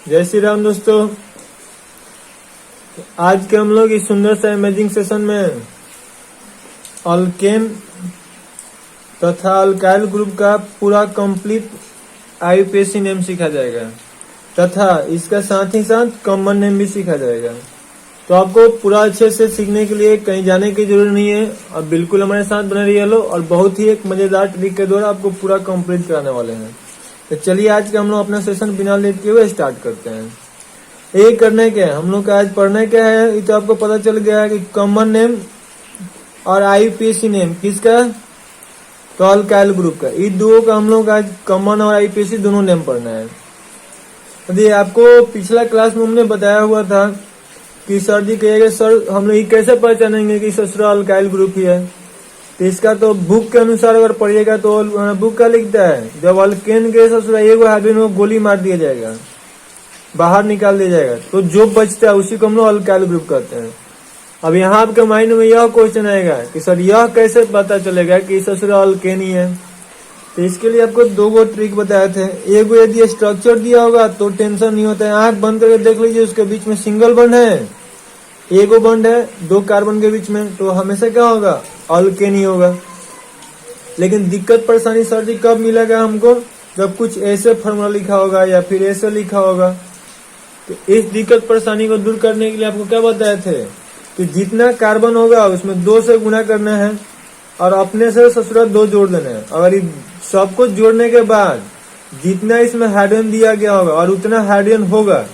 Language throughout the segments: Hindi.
जय श्री राम दोस्तों। आज के हम लोग इस सुंदर सा इमेजिंग सेशन में अल्केन तथा अल्काइल ग्रुप का पूरा कंप्लीट आईयूपीएसी नेम सीखा जाएगा तथा इसका साथ ही साथ कॉमन नेम भी सीखा जाएगा। तो आपको पूरा अच्छे से सीखने के लिए कहीं जाने की जरूरत नहीं है और बिल्कुल हमारे साथ बने रहिए लो और बहुत ही एक मजेदार ट्रिक के द्वारा आपको पूरा कंप्लीट कराने वाले हैं। तो चलिए आज का हम लोग अपना सेशन बिना लेट किए हुए स्टार्ट करते हैं। ये करने के हम लोग का आज पढ़ने क्या है, ये तो आपको पता चल गया है कि कॉमन नेम और आईयूपीएसी नेम किसका, तो अल्काइल ग्रुप का। ये दो का हम लोग आज कॉमन और आईयूपीएसी दोनों नेम पढ़ना है। यदि आपको पिछला क्लास में हमने बताया हुआ था कि सर जी कहिएगा सर हम लोग ये कैसे पहचानेंगे कि ससुरा अल्काइल ग्रुप ही है, तो इसका तो बुक के अनुसार अगर पढ़िएगा तो बुक का लिखता है जब अल्केन के ससुरा एक हाइड्रोजन को गोली मार दिया जाएगा, बाहर निकाल दिया जाएगा, तो जो बचता है उसी को हम लोग अल्काइल ग्रुप कहते हैं। अब यहाँ आपके माइंड में यह क्वेश्चन आएगा कि सर यह कैसे पता चलेगा कि ससुरा अल्केन ही है। तो इसके लिए आपको दो गो ट्रिक बताए थे। एक यदि स्ट्रक्चर दिया होगा तो टेंशन नहीं होता है, आंख बंद करके देख लीजिए उसके बीच में सिंगल बॉन्ड है, एक बॉन्ड है दो कार्बन के बीच में, तो हमेशा क्या होगा, अल्केन ही होगा। लेकिन दिक्कत परेशानी सर जी कब मिलेगा हमको, जब कुछ ऐसे फॉर्मूला लिखा होगा या फिर ऐसे लिखा होगा। तो इस दिक्कत परेशानी को दूर करने के लिए आपको क्या बताए थे कि जितना कार्बन होगा उसमें 2 से गुना करना है और अपने से ससुरा 2 जोड़ देना है। अगर सबको जोड़ने के बाद जितना इसमें हाइड्रोजन दिया गया होगा और उतना हाइड्रोजन होगा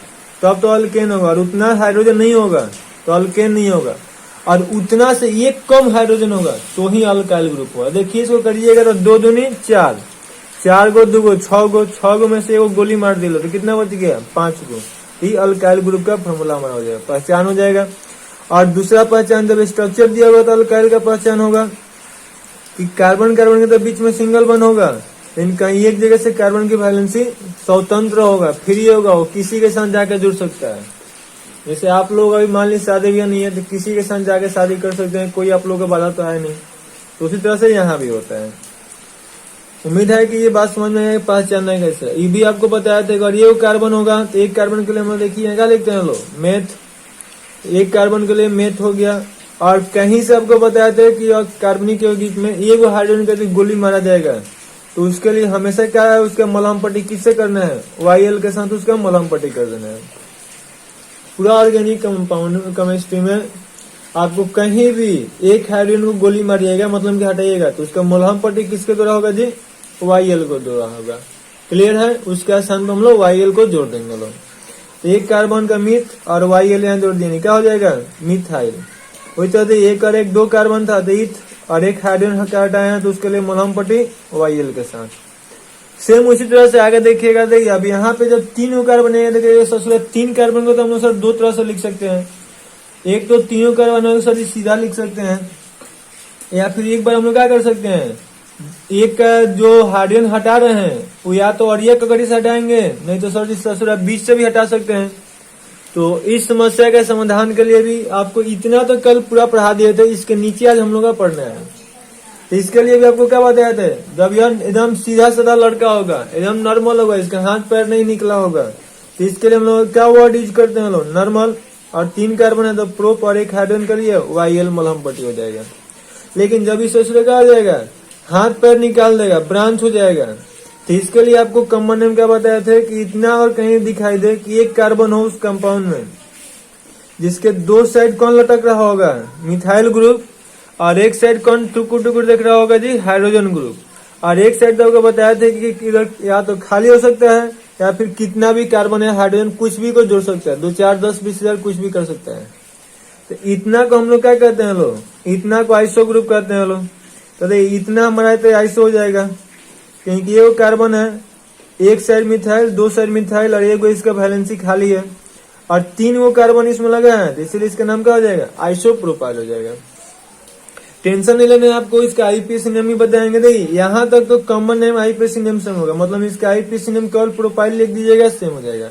तब तो अल्केन होगा, और उतना हाइड्रोजन नहीं होगा तो अल्केन नहीं होगा, और उतना से एक कम हाइड्रोजन होगा तो ही अल्काइल ग्रुप होगा। देखिए इसको करिएगा तो 2 दूनी 4, 4 गो 2 गो 6 गो, 6 गो में से एक गोली मार दिया तो कितना बच गया, 5 गो। ये अल्काइल ग्रुप का फॉर्मूला हमारा हो जाएगा, पहचान हो जाएगा। और दूसरा पहचान जब स्ट्रक्चर दिया होगा तो अल्काइल का पहचान होगा कि कार्बन कार्बन के तो बीच में सिंगल बॉन्ड होगा, लेकिन कहीं एक जगह से कार्बन की वैलेंसी स्वतंत्र होगा, फ्री होगा, वो किसी के साथ जाकर जुड़ सकता है। जैसे आप लोग अभी मान लीजिए शादी भी नहीं है तो किसी के साथ जाके शादी कर सकते हैं, कोई आप लोग का बाधा तो है नहीं। तो उसी तरह से यहाँ भी होता है। उम्मीद है कि ये बात समझ में आए, पहचानना है कैसे। ये भी आपको बताया था अगर ये कार्बन होगा तो एक कार्बन के लिए हम देखिए क्या लिखते हैं लोग, मेथ। एक कार्बन के लिए मेथ हो गया। और कहीं से आपको बताया था कि कार्बनिक के बीच में एक हाइड्रोजन के गोली मारा जाएगा तो उसके लिए हमेशा क्या है, उसका मलहम पट्टी किससे करना है, YL के साथ उसका मलहम पट्टी कर देना है। पूरा ऑर्गेनिक कंपाउंड केमिस्ट्री में आपको कहीं भी एक हाइड्रोजन को गोली मारिएगा मतलब कि हटाइएगा तो उसका मलहम पट्टी किसके द्वारा होगा जी, YL को द्वारा होगा। क्लियर है, उसके स्थान पर हम लोग YL को जोड़ देंगे लोग। एक कार्बन का मिथ और YL यहाँ जोड़ देंगे, क्या हो जाएगा, मिथाइल। वही तो एक और एक 2 कार्बन था तो इथ और एक हाइड्रोजन हटाए हैं तो उसके लिए मलहम पट्टी YL के साथ। सेम उसी तरह से आगे देखिएगा। देखिए अब यहाँ पे जब 3 कार्बन बनेगा, देखिए ससुरा 3 कार्बन को तो हम लोग सर 2 तरह से लिख सकते हैं। एक तो तीनों कार्बन सर सीधा लिख सकते हैं, या फिर एक बार हम लोग क्या कर सकते हैं, एक का जो हाइड्रोजन हटा रहे हैं वो या तो और एक कड़ी से हटाएंगे, नहीं तो सर ससुरा बीच से भी हटा सकते हैं। तो इस समस्या के समाधान के लिए भी आपको इतना तो कल पूरा पढ़ा दिए थे, इसके नीचे आज हम लोग का पढ़ना है। तो इसके लिए भी आपको क्या बताया था, जब यह एकदम सीधा साधा लड़का होगा, एकदम नॉर्मल होगा, इसका हाथ पैर नहीं निकला होगा, तो इसके लिए हम लोग क्या वर्ड यूज करते हैं लोग, नॉर्मल। और 3 कार्बन है तो प्रोप और एक हाइड्रोजन के लिए YL मलहम पट्टी हो जाएगा। लेकिन जब इस ससुरे का आ जाएगा, हाथ पैर निकाल देगा, ब्रांच हो जाएगा, तो इसके लिए आपको कॉमन नेम क्या बताया थे कि इतना और कहीं दिखाई दे कि एक कार्बन हो उस कंपाउंड में जिसके 2 साइड कौन लटक रहा होगा, मिथाइल ग्रुप, और एक साइड कौन टुकुर टुकुर देख रहा होगा जी, हाइड्रोजन ग्रुप। और एक साइड आपको बताया था कि या तो खाली हो सकता है या फिर कितना भी कार्बन है हाइड्रोजन कुछ भी को जोड़ सकता है, 2 4 10 20 हजार कुछ भी कर सकता है। तो इतना को हम लोग क्या कहते हैं लोग, इतना को आइसो ग्रुप कहते हैं लोग। तो इतना हमारा तो आइसो हो जाएगा क्योंकि ये कार्बन है, एक साइड मिथाइल 2 साइड मिथाइल और एक इसका वैलेंसी खाली है और 3 वो कार्बन इसमें लगा है, इसलिए इसका नाम क्या हो जाएगा, आइसोप्रोपाइल हो जाएगा। टेंशन नहीं लेना, आपको इसका आईयूपीएसी नेम ही बताएंगे। देखिए यहाँ तक तो common name IUPAC name same होगा, मतलब इसका आईयूपीएसी नेम केवल प्रोफाइल लिख दीजिएगा सेम हो जाएगा।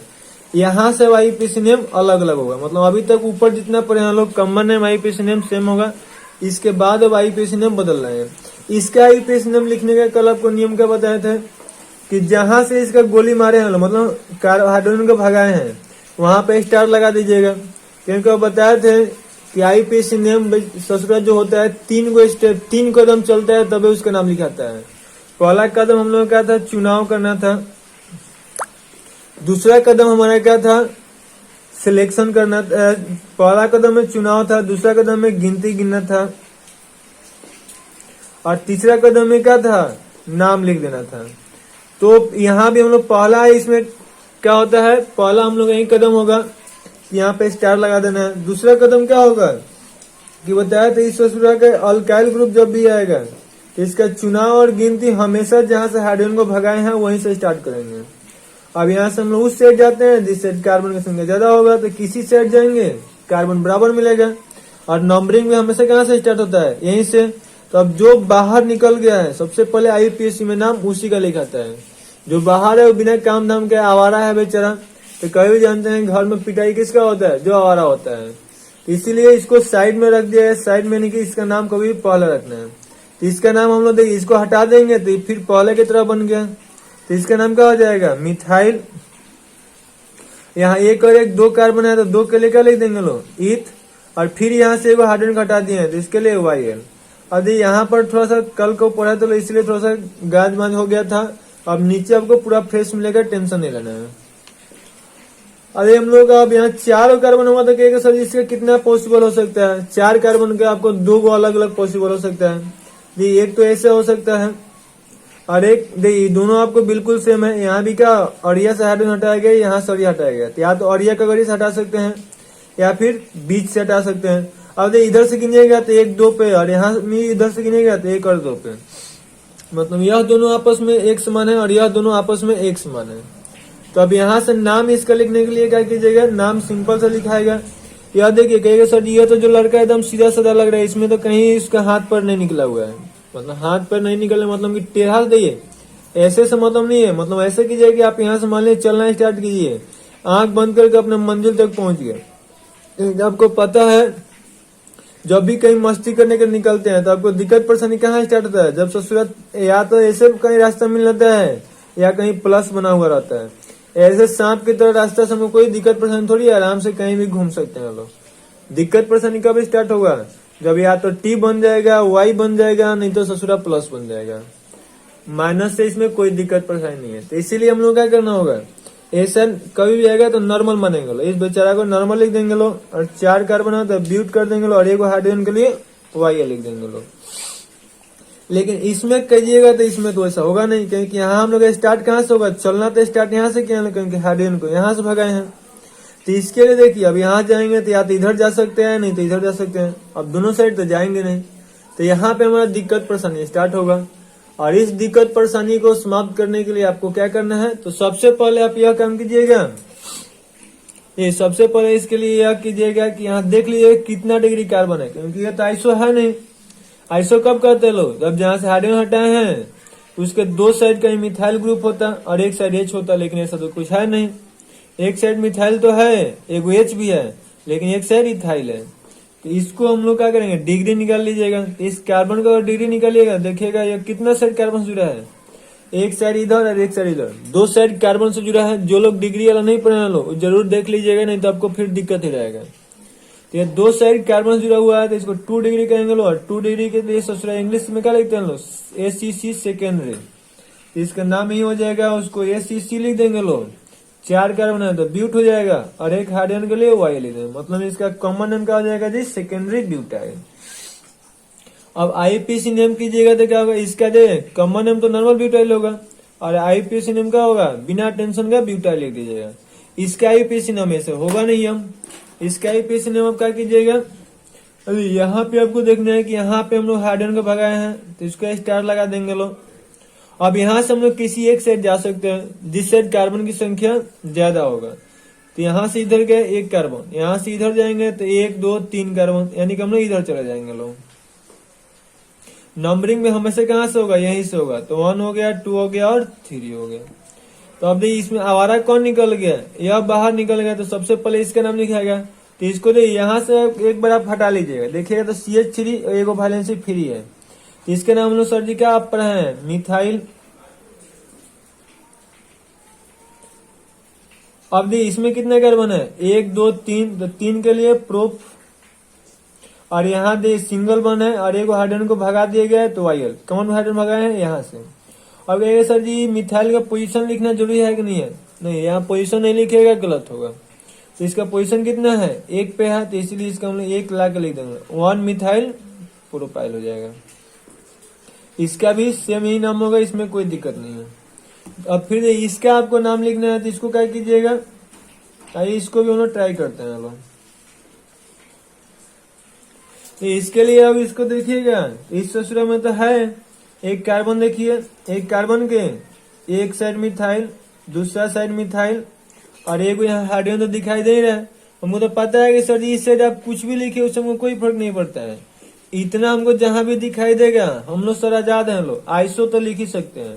यहाँ से आईयूपीएसी नेम अलग अलग होगा, मतलब अभी तक ऊपर जितना पढ़े हैं लोग common name IUPAC name same होगा, इसके बाद अब आईयूपीएसी नेम बदल रहे हैं। इसका आईयूपीएसी नेम लिखने का कल आपको नियम क्या बताए थे कि जहां से इसका गोली मारे हैं मतलब हाइड्रोजन को भगाए हैं वहां पे स्टार लगा दीजिएगा, क्योंकि वो बताए थे कि आईपीसी नेम ससुरा जो होता है 3 गो स्टेप 3 कदम चलता है तभी उसका नाम लिखाता है। पहला कदम हम लोग का था चुनाव करना था, दूसरा कदम हमारा क्या था सिलेक्शन करना था, पहला कदम में चुनाव था, दूसरा कदम में गिनती गिनना था और तीसरा कदम में क्या था नाम लिख देना था। तो यहाँ भी हम लोग पहला है, इसमें क्या होता है पहला हम लोग यही कदम होगा कि यहाँ पे स्टार लगा देना है। दूसरा कदम क्या होगा कि बताया था इस ससुरा का अल्काइल ग्रुप जब भी आएगा तो इसका चुनाव और गिनती हमेशा जहां से हाइड्रोजन को भगाए हैं वहीं से स्टार्ट करेंगे। अब यहाँ से हम लोग उस सेट जाते हैं जिस सेट कार्बन की संख्या ज्यादा होगा तो किसी सेट जाएंगे कार्बन बराबर मिलेगा। और नंबरिंग में हमेशा कहाँ से स्टार्ट होता है यहीं से। तो अब जो बाहर निकल गया है सबसे पहले आईपीएससी में नाम उसी का लिखाता है। जो बाहर है वो बिना काम धाम के आवारा है बेचारा, तो कभी भी जानते हैं घर में पिटाई किसका होता है जो आवारा होता है। तो इसीलिए इसको साइड में रख दिया है, साइड में नहीं कि इसका नाम कभी भी पहले रखना है। तो इसका नाम हम लोग देखिए इसको हटा देंगे तो फिर पहले की तरह बन गया, तो इसका नाम क्या हो जाएगा मिथाइल। यहाँ एक और एक 2 कार्बन है तो 2 के लिए क्या लिख देंगे लो ईथ, और फिर यहाँ से एगो हाइड्रोजन हटा दिए हैं तो इसके लिए वाईएल। अब यहाँ पर थोड़ा सा कल को पढ़ा तो इसलिए थोड़ा सा गाज माज हो गया था। अब नीचे आपको पूरा फ्रेश मिलेगा, टेंशन नहीं लेना है। अरे हम लोग अब यहाँ 4 कार्बन हुआ तो कहेगा सर इसका कितना पॉसिबल हो सकता है। 4 कार्बन का आपको 2 गो अलग अलग पॉसिबल हो सकता है जी। एक तो ऐसे हो सकता है और एक देखिए दोनों आपको बिल्कुल सेम है। यहाँ भी क्या अरिया से हाइड्रोजन हटाया गया, यहाँ से अरिया हटाया गया, तो या तो अरिया का गरी से हटा सकते हैं या फिर बीच से हटा सकते हैं। अब देखिए इधर से गिनेगा तो 1 2 पे और यहाँ इधर से गिनेगा तो 1 और 2 पे, मतलब यह दोनों आपस में एक समान है और यह दोनों आपस में एक समान है। तो अब यहाँ से नाम इसका लिखने के लिए क्या कीजिएगा नाम सिंपल से लिखाएगा। यह देखिए कहेगा सर ये तो जो लड़का एकदम सीधा साधा लग रहा है, इसमें तो कहीं इसका हाथ पर नहीं निकला हुआ है, मतलब हाथ पर नहीं निकले मतलब कि टेढ़ा दिए ऐसे से मतलब नहीं है। मतलब ऐसे कीजिए कि आप यहाँ से मान लीजिए चलना स्टार्ट कीजिए, आंख बंद करके अपने मंजिल तक पहुंच गए। आपको पता है जब भी कहीं मस्ती करने के निकलते हैं तो आपको दिक्कत परेशानी कहाँ स्टार्ट होता है, जब ससुराल या तो ऐसे कहीं रास्ता मिल जाता है या कहीं प्लस बना हुआ रहता है। ऐसे सांप की तरह रास्ता से हमको कोई दिक्कत परेशानी थोड़ी, आराम से कहीं भी घूम सकते हैं लोग। दिक्कत परेशानी कब स्टार्ट होगा जब या तो टी बन जाएगा वाई बन जाएगा, नहीं तो ससुरा प्लस बन जाएगा। माइनस से इसमें कोई दिक्कत परेशानी नहीं है। तो इसीलिए हम लोग क्या करना होगा ऐसा कभी भी आएगा तो नॉर्मल मानेंगे लो, इस बेचारा को नॉर्मल लिख देंगे लो और 4 कार्बन है तो ब्यूट कर देंगे लो और एक हाइड्रोजन के लिए वाई लिख देंगे लो। लेकिन इसमें कहिएगा तो इसमें तो ऐसा होगा नहीं, क्योंकि यहाँ हम लोग स्टार्ट कहाँ से होगा, चलना तो स्टार्ट यहाँ से किया क्योंकि हाइड्रोजन को यहाँ से भगाए हैं। तो इसके लिए देखिए अब यहाँ जाएंगे तो या तो इधर जा सकते हैं नहीं तो इधर जा सकते हैं, अब दोनों साइड तो जाएंगे नहीं। तो यहाँ पे हमारा दिक्कत परेशानी स्टार्ट होगा और इस दिक्कत परेशानी को समाप्त करने के लिए आपको क्या करना है, तो सबसे पहले आप यह काम कीजिएगा, ये सबसे पहले इसके लिए यह कीजिएगा कि यहाँ देख लीजिए कितना डिग्री कार्बन है, क्योंकि ये तो आइसो है नहीं। आइसो कब कहते हैं लोग, जब जहां से हाइड्रोजन हटाए हैं उसके 2 साइड का मिथाइल ग्रुप होता और एक साइड एच होता, लेकिन ऐसा तो कुछ है नहीं। एक साइड मिथाइल तो है, एक एच भी है, लेकिन एक साइड इथाइल है। तो इसको हम लोग क्या करेंगे डिग्री निकाल लीजिएगा। तो इस कार्बन का डिग्री निकालिएगा, देखिएगा ये कितना साइड कार्बन से जुड़ा है, एक साइड इधर और एक साइड इधर, 2 साइड कार्बन से जुड़ा है। जो लोग डिग्री वाला नहीं पढ़े लोग जरूर देख लीजिएगा, नहीं तो आपको फिर दिक्कत ही रहेगा। तो ये 2 साइड कार्बन जुड़ा हुआ है तो इसको 2 डिग्री कहेंगे लो, और 2 डिग्री के लिए ससुरा इंग्लिश में क्या लिखते हैं लो ACC सेकेंडरी, इसका नाम ही हो जाएगा, उसको ACC लिख देंगे लो। 4 कार्बन है तो ब्यूट हो जाएगा और एक हाइड्रोजन के लिए वाई लिख देंगे, मतलब इसका कॉमन नेम क्या हो जाएगा जी सेकेंडरी ब्यूटाइल। अब आईपीसी नेम कीजिएगा तो क्या होगा, इसका जो कॉमन नेम तो नॉर्मल ब्यूटाइल होगा और आईपीसी नेम क्या होगा बिना टेंशन का ब्यूटाइल लिख दीजिएगा। इसका आईपीसी नाम ऐसे होगा नहीं, हम इसका आईपीसी नेम आप क्या कीजिएगा, अभी यहाँ पे आपको देखना है कि यहाँ पे हम लोग हाइड्रोजन को भगाए हैं तो इसको स्टार लगा देंगे लो। अब यहाँ से हम लोग किसी एक साइड जा सकते हैं जिस साइड कार्बन की संख्या ज्यादा होगा। तो यहाँ से इधर गए 1 कार्बन, यहाँ से इधर जाएंगे तो 1 2 3 कार्बन, यानी कि हम लोग इधर चले जाएंगे लोग। नंबरिंग में हमेशा कहाँ से होगा यहीं से होगा, तो 1 हो गया 2 हो गया और 3 हो गया। तो अब देखिए इसमें आवारा कौन निकल गया, यह बाहर निकल गया, तो सबसे पहले इसका नाम लिखाएगा। तो इसको देखिए यहाँ से एक बार आप हटा लीजिएगा, देखिएगा तो CH3 एगो वैलेंसी फ्री है। इसके नाम हम लोग सर जी क्या आप पढ़े हैं मिथाइल अब देखिए इसमें कितने कार्बन है, 1 2 3, तो 3 के लिए प्रोप, और यहाँ दे सिंगल बन है और एक हाइड्रोजन को भगा दिया गया है तो वायल, कौन हाइड्रोजन भगाए हैं यहाँ से। अब ये सर जी मिथाइल का पोजीशन लिखना जरूरी है कि नहीं है, नहीं यहाँ पोजीशन नहीं लिखेगा गलत होगा। तो इसका पोजीशन कितना है, 1 पे है, तो इसलिए इसका हम लोग 1 ला के लिख देंगे, 1 मिथाइल प्रोपाइल हो जाएगा। इसका भी सेम यही नाम होगा, इसमें कोई दिक्कत नहीं है। अब फिर इसका आपको नाम लिखना है तो इसको क्या कीजिएगा, आइए इसको भी हम लोग ट्राई करते हैं लोग। तो इसके लिए अब इसको देखिएगा, इस ससुरा में तो है एक कार्बन, देखिए एक कार्बन के एक साइड मिथाइल, दूसरा साइड मिथाइल, और एक यहाँ हाइड्रोजन तो दिखाई दे रहा है। हमको तो पता है कि सर जी इस साइड आप कुछ भी लिखिए उससे हमको कोई फर्क नहीं पड़ता है, इतना हमको जहां भी दिखाई देगा हम लोग सर आजाद हैं लोग, आइसो तो लिख ही सकते हैं।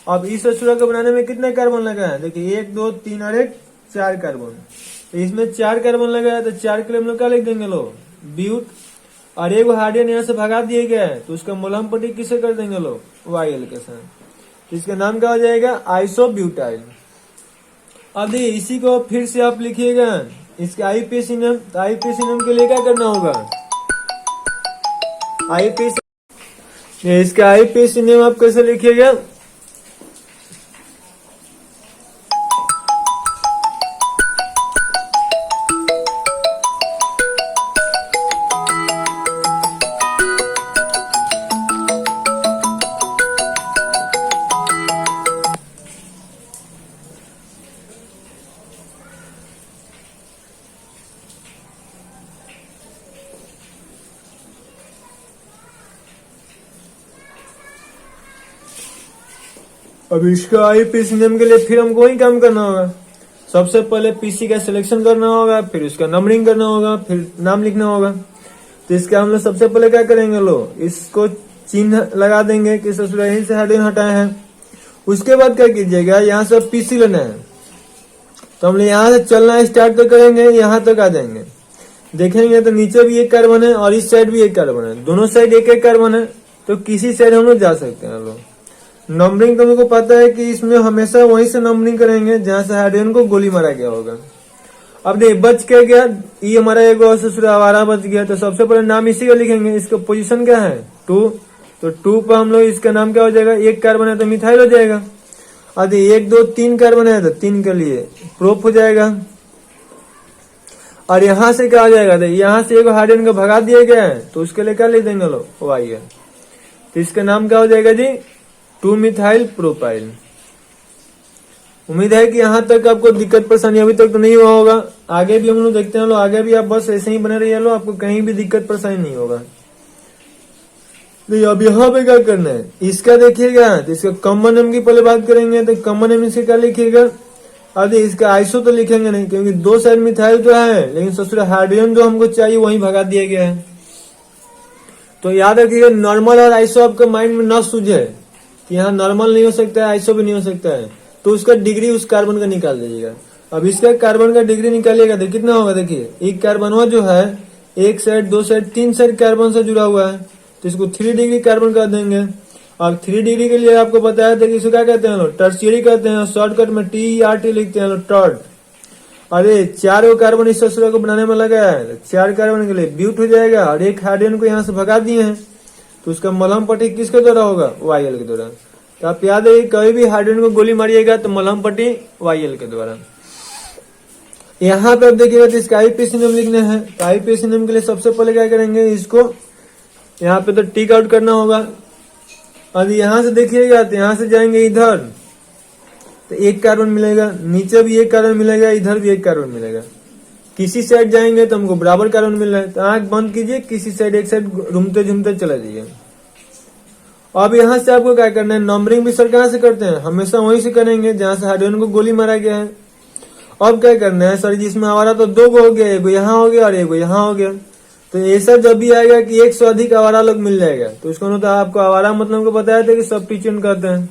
अब इस ससुरा को बनाने में कितने कार्बन लगा है, देखिए 1 2 3 और 1 4 कार्बन, तो इसमें 4 कार्बन लगा है, तो 4 के लिए हम लोग क्या लिख देंगे लोग, ब्यूट, और एक हाइड्रोजन यहाँ से भगा दिए गया है तो उसका मोलम पट्टी किसे कर देंगे लोग, वायल के साथ, तो इसका नाम क्या हो जाएगा, आइसोब्यूटाइल। अब देखिए इसी को फिर से आप लिखिएगा इसके आईपीएसी नेम, तो आईपीएसी नेम के लिए क्या करना होगा, आईपीएसी, इसका आईपीएसी नेम आप कैसे लिखिएगा, अब इसका आईपीसी नेम के लिए फिर हमको वही काम करना होगा, सबसे पहले पीसी का सिलेक्शन करना होगा, फिर उसका नंबरिंग करना होगा, फिर नाम लिखना होगा। तो इसका हम लोग सबसे पहले क्या करेंगे, लो इसको चिन्ह लगा देंगे कि ससुरा यहीं से हाइड्रोजन हटाए हैं। उसके बाद क्या कीजिएगा, यहाँ से पीसी लेना है, तो हम लोग यहाँ से चलना स्टार्ट तो करेंगे, यहाँ तक आ जाएंगे, देखेंगे तो नीचे भी एक कार्बन है और इस साइड भी एक कार्बन है, दोनों साइड एक एक कार्बन है, तो किसी साइड हम लोग जा सकते हैं लोग। नंबरिंग तो मुझको पता है कि इसमें हमेशा वहीं से नंबरिंग करेंगे जहां से हाइड्रोजन को गोली मारा गया होगा। अब देखिए बच क्या गया, ये हमारा एक ससुरा आवारा बच गया, तो सबसे पहले नाम इसी का लिखेंगे, इसका पोजीशन क्या है 2, तो 2 पर हम लोग इसका नाम क्या हो जाएगा, एक कार्बन है तो मिथाइल हो जाएगा। अब 1 2 3 कार्बन है तो 3 के लिए प्रोप हो जाएगा, और यहाँ से क्या हो जाएगा, यहाँ से एक हाइड्रोजन को भगा दिया गया है तो उसके लिए क्या लिख देंगे लोग, वाई, तो इसका नाम क्या हो जाएगा जी, 2 मिथाइल प्रोपाइल। उम्मीद है कि यहाँ तक आपको दिक्कत परेशानी अभी तक तो नहीं हुआ होगा, आगे भी हम लोग देखते हैं, आगे भी आप बस ऐसे ही बने रहिए लो, आपको कहीं भी दिक्कत परेशानी नहीं होगा। तो अब यहाँ पे क्या करना है, इसका देखिएगा, तो इसका कॉमन नेम की पहले बात करेंगे, तो कॉमन नेम इसका क्या लिखिएगा, अब इसका आइसो तो लिखेंगे नहीं क्योंकि 2 साइड मिथाइल तो है, लेकिन ससुरा हाइड्रोजन जो हमको चाहिए वही भगा दिया गया है। तो याद रखिएगा नॉर्मल और आइसो आपके माइंड में न सूझे कि यहाँ नॉर्मल नहीं हो सकता है, आइसो भी नहीं हो सकता है, तो उसका डिग्री उस कार्बन का निकाल दीजिएगा। अब इसका कार्बन का डिग्री निकालिएगा तो कितना होगा, देखिए एक कार्बन जो है एक साइड 2 साइड 3 साइड कार्बन से जुड़ा हुआ है, तो इसको 3 डिग्री कार्बन कर देंगे। अब 3 डिग्री के लिए आपको बताया था कि इसको क्या कहते हैं लोग, टर्शियरी कहते हैं, शॉर्टकट में TERT लिखते हैं लोग, टर्ड। अरे 4 कार्बन इस ससुरा को बनाने में लगा है, 4 कार्बन के लिए ब्यूट हो जाएगा, और एक हाइड्रोजन को यहाँ से भगा दिए हैं तो उसका मलहम पट्टी किसके द्वारा होगा, वायल के द्वारा। तो आप याद है कभी भी हाइड्रोजन को गोली मारिएगा तो मलहम पट्टी वायल के द्वारा। यहाँ पे आप देखिएगा तो इसका आईपीसी नेम लिखना है, तो आईपीसी नेम के लिए सबसे पहले क्या करेंगे, इसको यहाँ पे तो टिक आउट करना होगा। और यहाँ से देखिएगा तो यहाँ से जाएंगे इधर तो एक कार्बन मिलेगा, नीचे भी एक कार्बन मिलेगा, इधर भी एक कार्बन मिलेगा। किसी साइड जाएंगे तो हमको बराबर कार्बन मिल रहा है, तो आंख बंद कीजिए, किसी साइड एक साइड घूमते घूमते चला जाइए। अब यहाँ से आपको क्या करना है, नंबरिंग भी सर कहाँ से करते हैं, हमेशा वहीं से करेंगे जहां से हाइड्रोजन को गोली मारा गया है। अब क्या करना है सर, जिसमें आवारा तो 2 हो गया, एक यहाँ हो गया और एक यहाँ हो गया, तो ऐसा जब भी आएगा कि 1 से अधिक आवारा लोग मिल जाएगा तो उसको तो आपको आवारा मतलब को बताया था कि सब्स्टिट्यूशन करते हैं।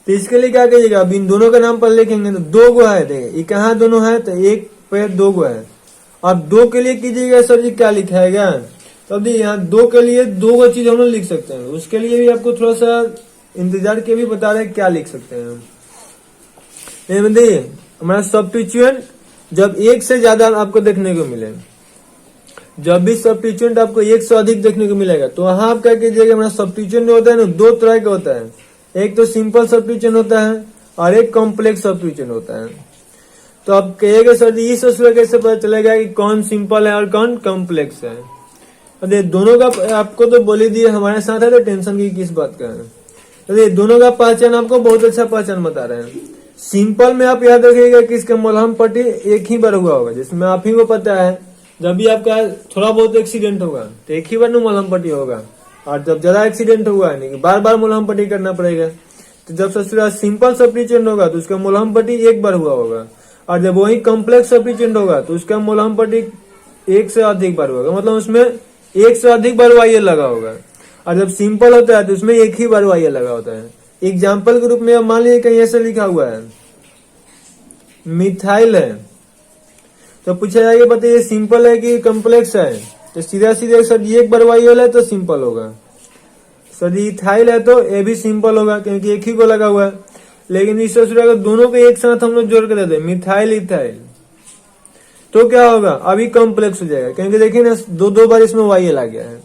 तो इसके लिए क्या करिएगा, अब इन दोनों का नाम पर लिखेंगे तो 2 गो है, देखिए ये कहाँ दोनों है, तो एक पे 2 गो है। अब 2 के लिए कीजिएगा सर जी क्या लिखाएगा, तो अब यहाँ 2 के लिए 2 गो चीज हम लोग लिख सकते हैं, उसके लिए भी आपको थोड़ा सा इंतजार के भी बता रहे हैं क्या लिख सकते हैं। देखिए हमारा सब्स्टिट्यूएंट जब एक से ज्यादा आपको देखने को मिले, जब भी सब्स्टिट्यूएंट आपको एक से अधिक देखने को मिलेगा तो वहां आप क्या कीजिएगा, हमारा सब्स्टिट्यूएंट होता है ना, दो तरह का होता है। एक तो सिंपल सब्स्टिट्यूएंट होता है और एक कॉम्प्लेक्स सब्स्टिट्यूएंट होता है। तो आप कहिएगा सर जी इस सूत्र कैसे पता चलेगा कि कौन सिंपल है और कौन कॉम्प्लेक्स है? अरे दोनों का आपको तो बोल ही दिए, हमारे साथ है तो टेंशन की किस बात का है। अरे दोनों का पहचान आपको बहुत अच्छा पहचान बता रहे हैं। सिंपल में आप याद रखिएगा कि इसका मलहम पट्टी एक ही बार हुआ होगा, जिसमें आप ही को पता है जब भी आपका थोड़ा बहुत एक्सीडेंट होगा तो एक ही बार में मलहम पट्टी होगा, और जब ज्यादा एक्सीडेंट हुआ है नहीं बार बार मलहम पट्टी करना पड़ेगा। तो जब सबसे सिंपल सब्स्टिट्यूएंट होगा तो उसका मलहम पट्टी एक बार हुआ होगा, और जब वही कॉम्प्लेक्स सब्स्टिट्यूएंट होगा तो उसका मलहम पट्टी एक से अधिक बार होगा, मतलब उसमें एक से अधिक बार वाई लगा होगा। और जब सिंपल होता है तो उसमें एक ही बार वाई लगा होता है। एग्जाम्पल के रूप में अब मान लीजिए कहीं ऐसे लिखा हुआ है मिथाइल है, तो पूछा जाएगा बताइए सिंपल है कि कॉम्प्लेक्स है? तो सीधा सीधा सर जी एक बार वाई है तो सिंपल होगा। सर जी इथाइल है तो ये भी सिंपल होगा क्योंकि एक ही को लगा हुआ है। लेकिन इस अगर दोनों को एक साथ हम लोग जोड़ के दे दे मिथाइल इथाइल तो क्या होगा, अभी कॉम्प्लेक्स हो जाएगा क्योंकि देखिए ना दो बार इसमें वाई लग गया है।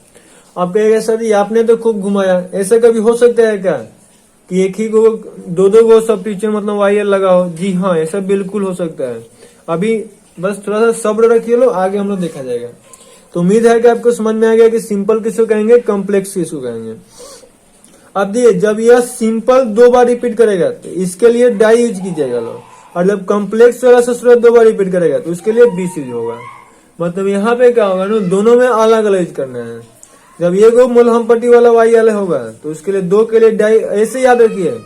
आप कहेगा सर जी आपने तो खूब घुमाया, ऐसा कभी हो सकता है क्या कि एक ही को दो को सब्स्टिट्यूएंट मतलब वाई लगा हो? जी हाँ, ऐसा बिल्कुल हो सकता है। अभी बस थोड़ा सा सब्र रखिए लो, आगे हम लोग देखा जाएगा। तो उम्मीद है कि आपको समझ में आ गया कि सिंपल किसको कहेंगे, कॉम्प्लेक्स किसको कहेंगे। अब देखिए जब यह सिंपल दो बार रिपीट करेगा तो इसके लिए डाई यूज कीजिएगा लो, और जब कॉम्प्लेक्स वाला सूत्र दो बार रिपीट करेगा तो उसके लिए बीस यूज होगा। मतलब यहाँ पे क्या होगा ना, दोनों में अलग अलग यूज करना है। जब ये गो मलहम पट्टी वाला वाई वाला होगा तो उसके लिए दो के लिए डाई, ऐसे याद रखिए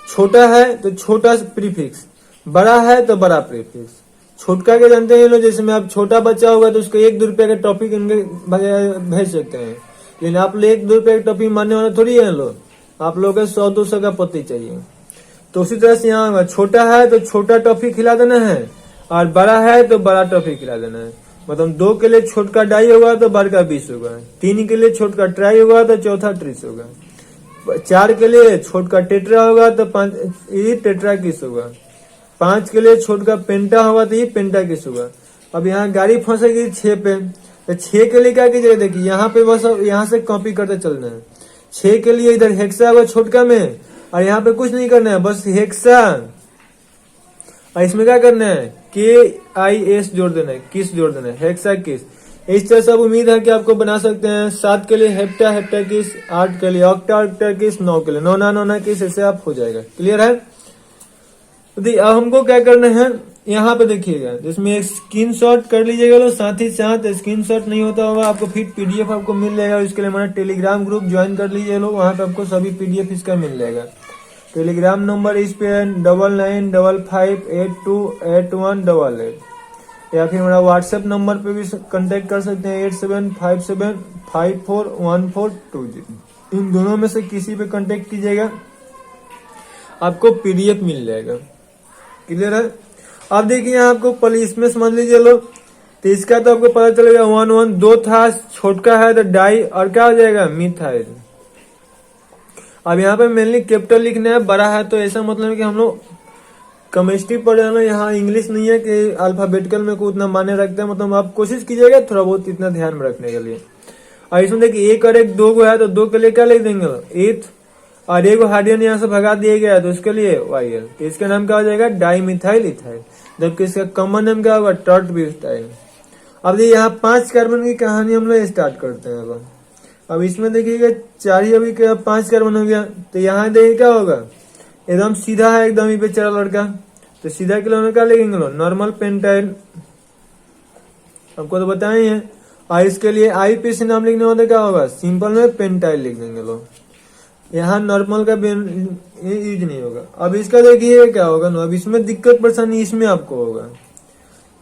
छोटा है तो छोटा प्रीफिक्स, बड़ा है तो बड़ा प्रीफिक्स। छोटका के जानते हैं लोग, जैसे में आप छोटा बच्चा होगा तो उसको 1-2 रुपए का टॉपिक भेज सकते हैं, लेकिन आप लोग 1-2 रुपए का टॉपिक मानने वाले थोड़ी है लोग, आप लोग को 100-200 का पत्ती चाहिए। तो उसी तरह से यहाँ छोटा है तो छोटा टॉफी खिला देना है, और बड़ा है तो बड़ा टॉफी खिला देना है। मतलब 2 के लिए छोटका डाई होगा तो बड़का 20 होगा, 3 के लिए छोटका ट्राई होगा तो चौथा 30 होगा, 4 के लिए छोटका टेट्रा होगा तो 5 ये टेट्रा किस होगा, 5 के लिए छोटका पेंटा होगा तो ये पेंटा किस होगा। अब यहाँ गाड़ी फंसेगी 6 पे, तो 6 के लिए क्या कीजिएगा, देखिए यहाँ पे बस यहाँ से कॉपी करते चलना है। 6 के लिए इधर हेक्सा होगा छोटका में, और यहाँ पे कुछ नहीं करना है, बस हेक्सा, और इसमें क्या करना है KIS जोड़ देना है, किस जोड़ देना है, हेक्सा किस। इस तरह से उम्मीद है कि आपको बना सकते हैं। 7 के लिए हेप्टा हेप्टा किस, 8 के लिए ऑक्टा ऑक्टा किस, 9 के लिए नोना नोना किस, ऐसे आप हो जाएगा। क्लियर है? तो अब हमको क्या करना है, यहाँ पे देखिएगा जिसमें एक स्क्रीनशॉट कर लीजिएगा लो, साथ ही साथ स्क्रीनशॉट नहीं होता होगा आपको फिर PDF आपको मिल जाएगा। इसके लिए हमारा टेलीग्राम ग्रुप ज्वाइन कर लीजिए लोग, वहां पे आपको सभी PDF इसका मिल जाएगा। टेलीग्राम नंबर इस पे 9955828188, या फिर हमारा व्हाट्सएप नंबर पे भी कांटेक्ट कर सकते हैं 8757541420। इन दोनों में से किसी पे कांटेक्ट कीजिएगा, आपको PDF मिल जाएगा। क्लियर है? अब देखिए आपको पहले इसमें समझ लीजिए लोग, तो इसका तो आपको पता चलेगा 1 2 था, छोटका है तो डाई, और क्या हो जाएगा मिथाइल। अब यहाँ पे मेनली कैपिटल लिखना है, बड़ा है तो ऐसा मतलब कि हम लोग केमिस्ट्री पढ़ रहे हैं, यहाँ इंग्लिश नहीं है कि अल्फाबेटिकल में को उतना माने रखते हैं, मतलब आप कोशिश कीजिएगा थोड़ा बहुत इतना ध्यान में रखने के लिए। और इसमें देखिए 1 और 1 2 को है तो 2 के लिए क्या लिख देंगे एथ, और एक हाइड्रोजन यहाँ से भगा दिया गया तो उसके लिए YL, तो इसका नाम क्या हो जाएगा डाई मिथाइल इथाइल, जबकि इसका कॉमन नाम क्या होगा टर्टबिउटाइल। अब ये यहाँ 5 कार्बन की कहानी हम लोग स्टार्ट करते हैं। अब इसमें देखिएगा 4 ही अभी 5 कार्बन हो गया, तो यहाँ देखिए क्या होगा, एकदम सीधा है एकदम ही बेचारा लड़का, तो सीधा के लिए क्या लिखेंगे लो नॉर्मल पेंटाइल, आपको तो बताए हैं। और इसके लिए IPC नाम लिखने होता क्या होगा, सिंपल में पेंटाइल लिख देंगे लो, यहाँ नॉर्मल का यूज नहीं होगा। अब इसका देखिए क्या होगा ना, अब इसमें दिक्कत परेशानी इसमें आपको होगा,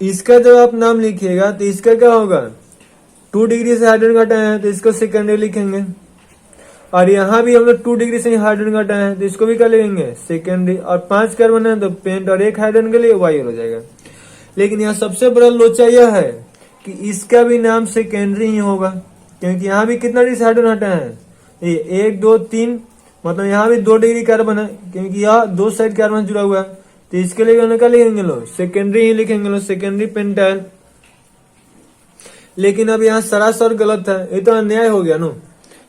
इसका जब आप नाम लिखिएगा तो इसका क्या होगा 2 डिग्री से हाइड्रोजन घटा है तो इसको सेकेंडरी लिखेंगे, और यहाँ भी हम लोग 2 डिग्री से हाइड्रोजन घटा है तो इसको भी क्या लिखेंगे सेकेंडरी, और 5 कार्बन है तो पेंट और 1 हाइड्रोजन के लिए YL हो जाएगा। लेकिन यहाँ सबसे बड़ा लोचा यह है कि इसका भी नाम सेकेंडरी ही होगा, क्योंकि यहाँ भी कितना डिग्री से हाइड्रोजन हटा है, ये 1 2 3, मतलब यहाँ भी 2 डिग्री कार्बन है, क्योंकि यहाँ 2 साइड कार्बन जुड़ा हुआ है, तो इसके लिए क्या लिखेंगे लोग, सेकेंडरी ही लिखेंगे लोग, सेकेंडरी पेंटाइल। लेकिन अब यहाँ सरासर गलत है, ये तो अन्याय हो गया नो।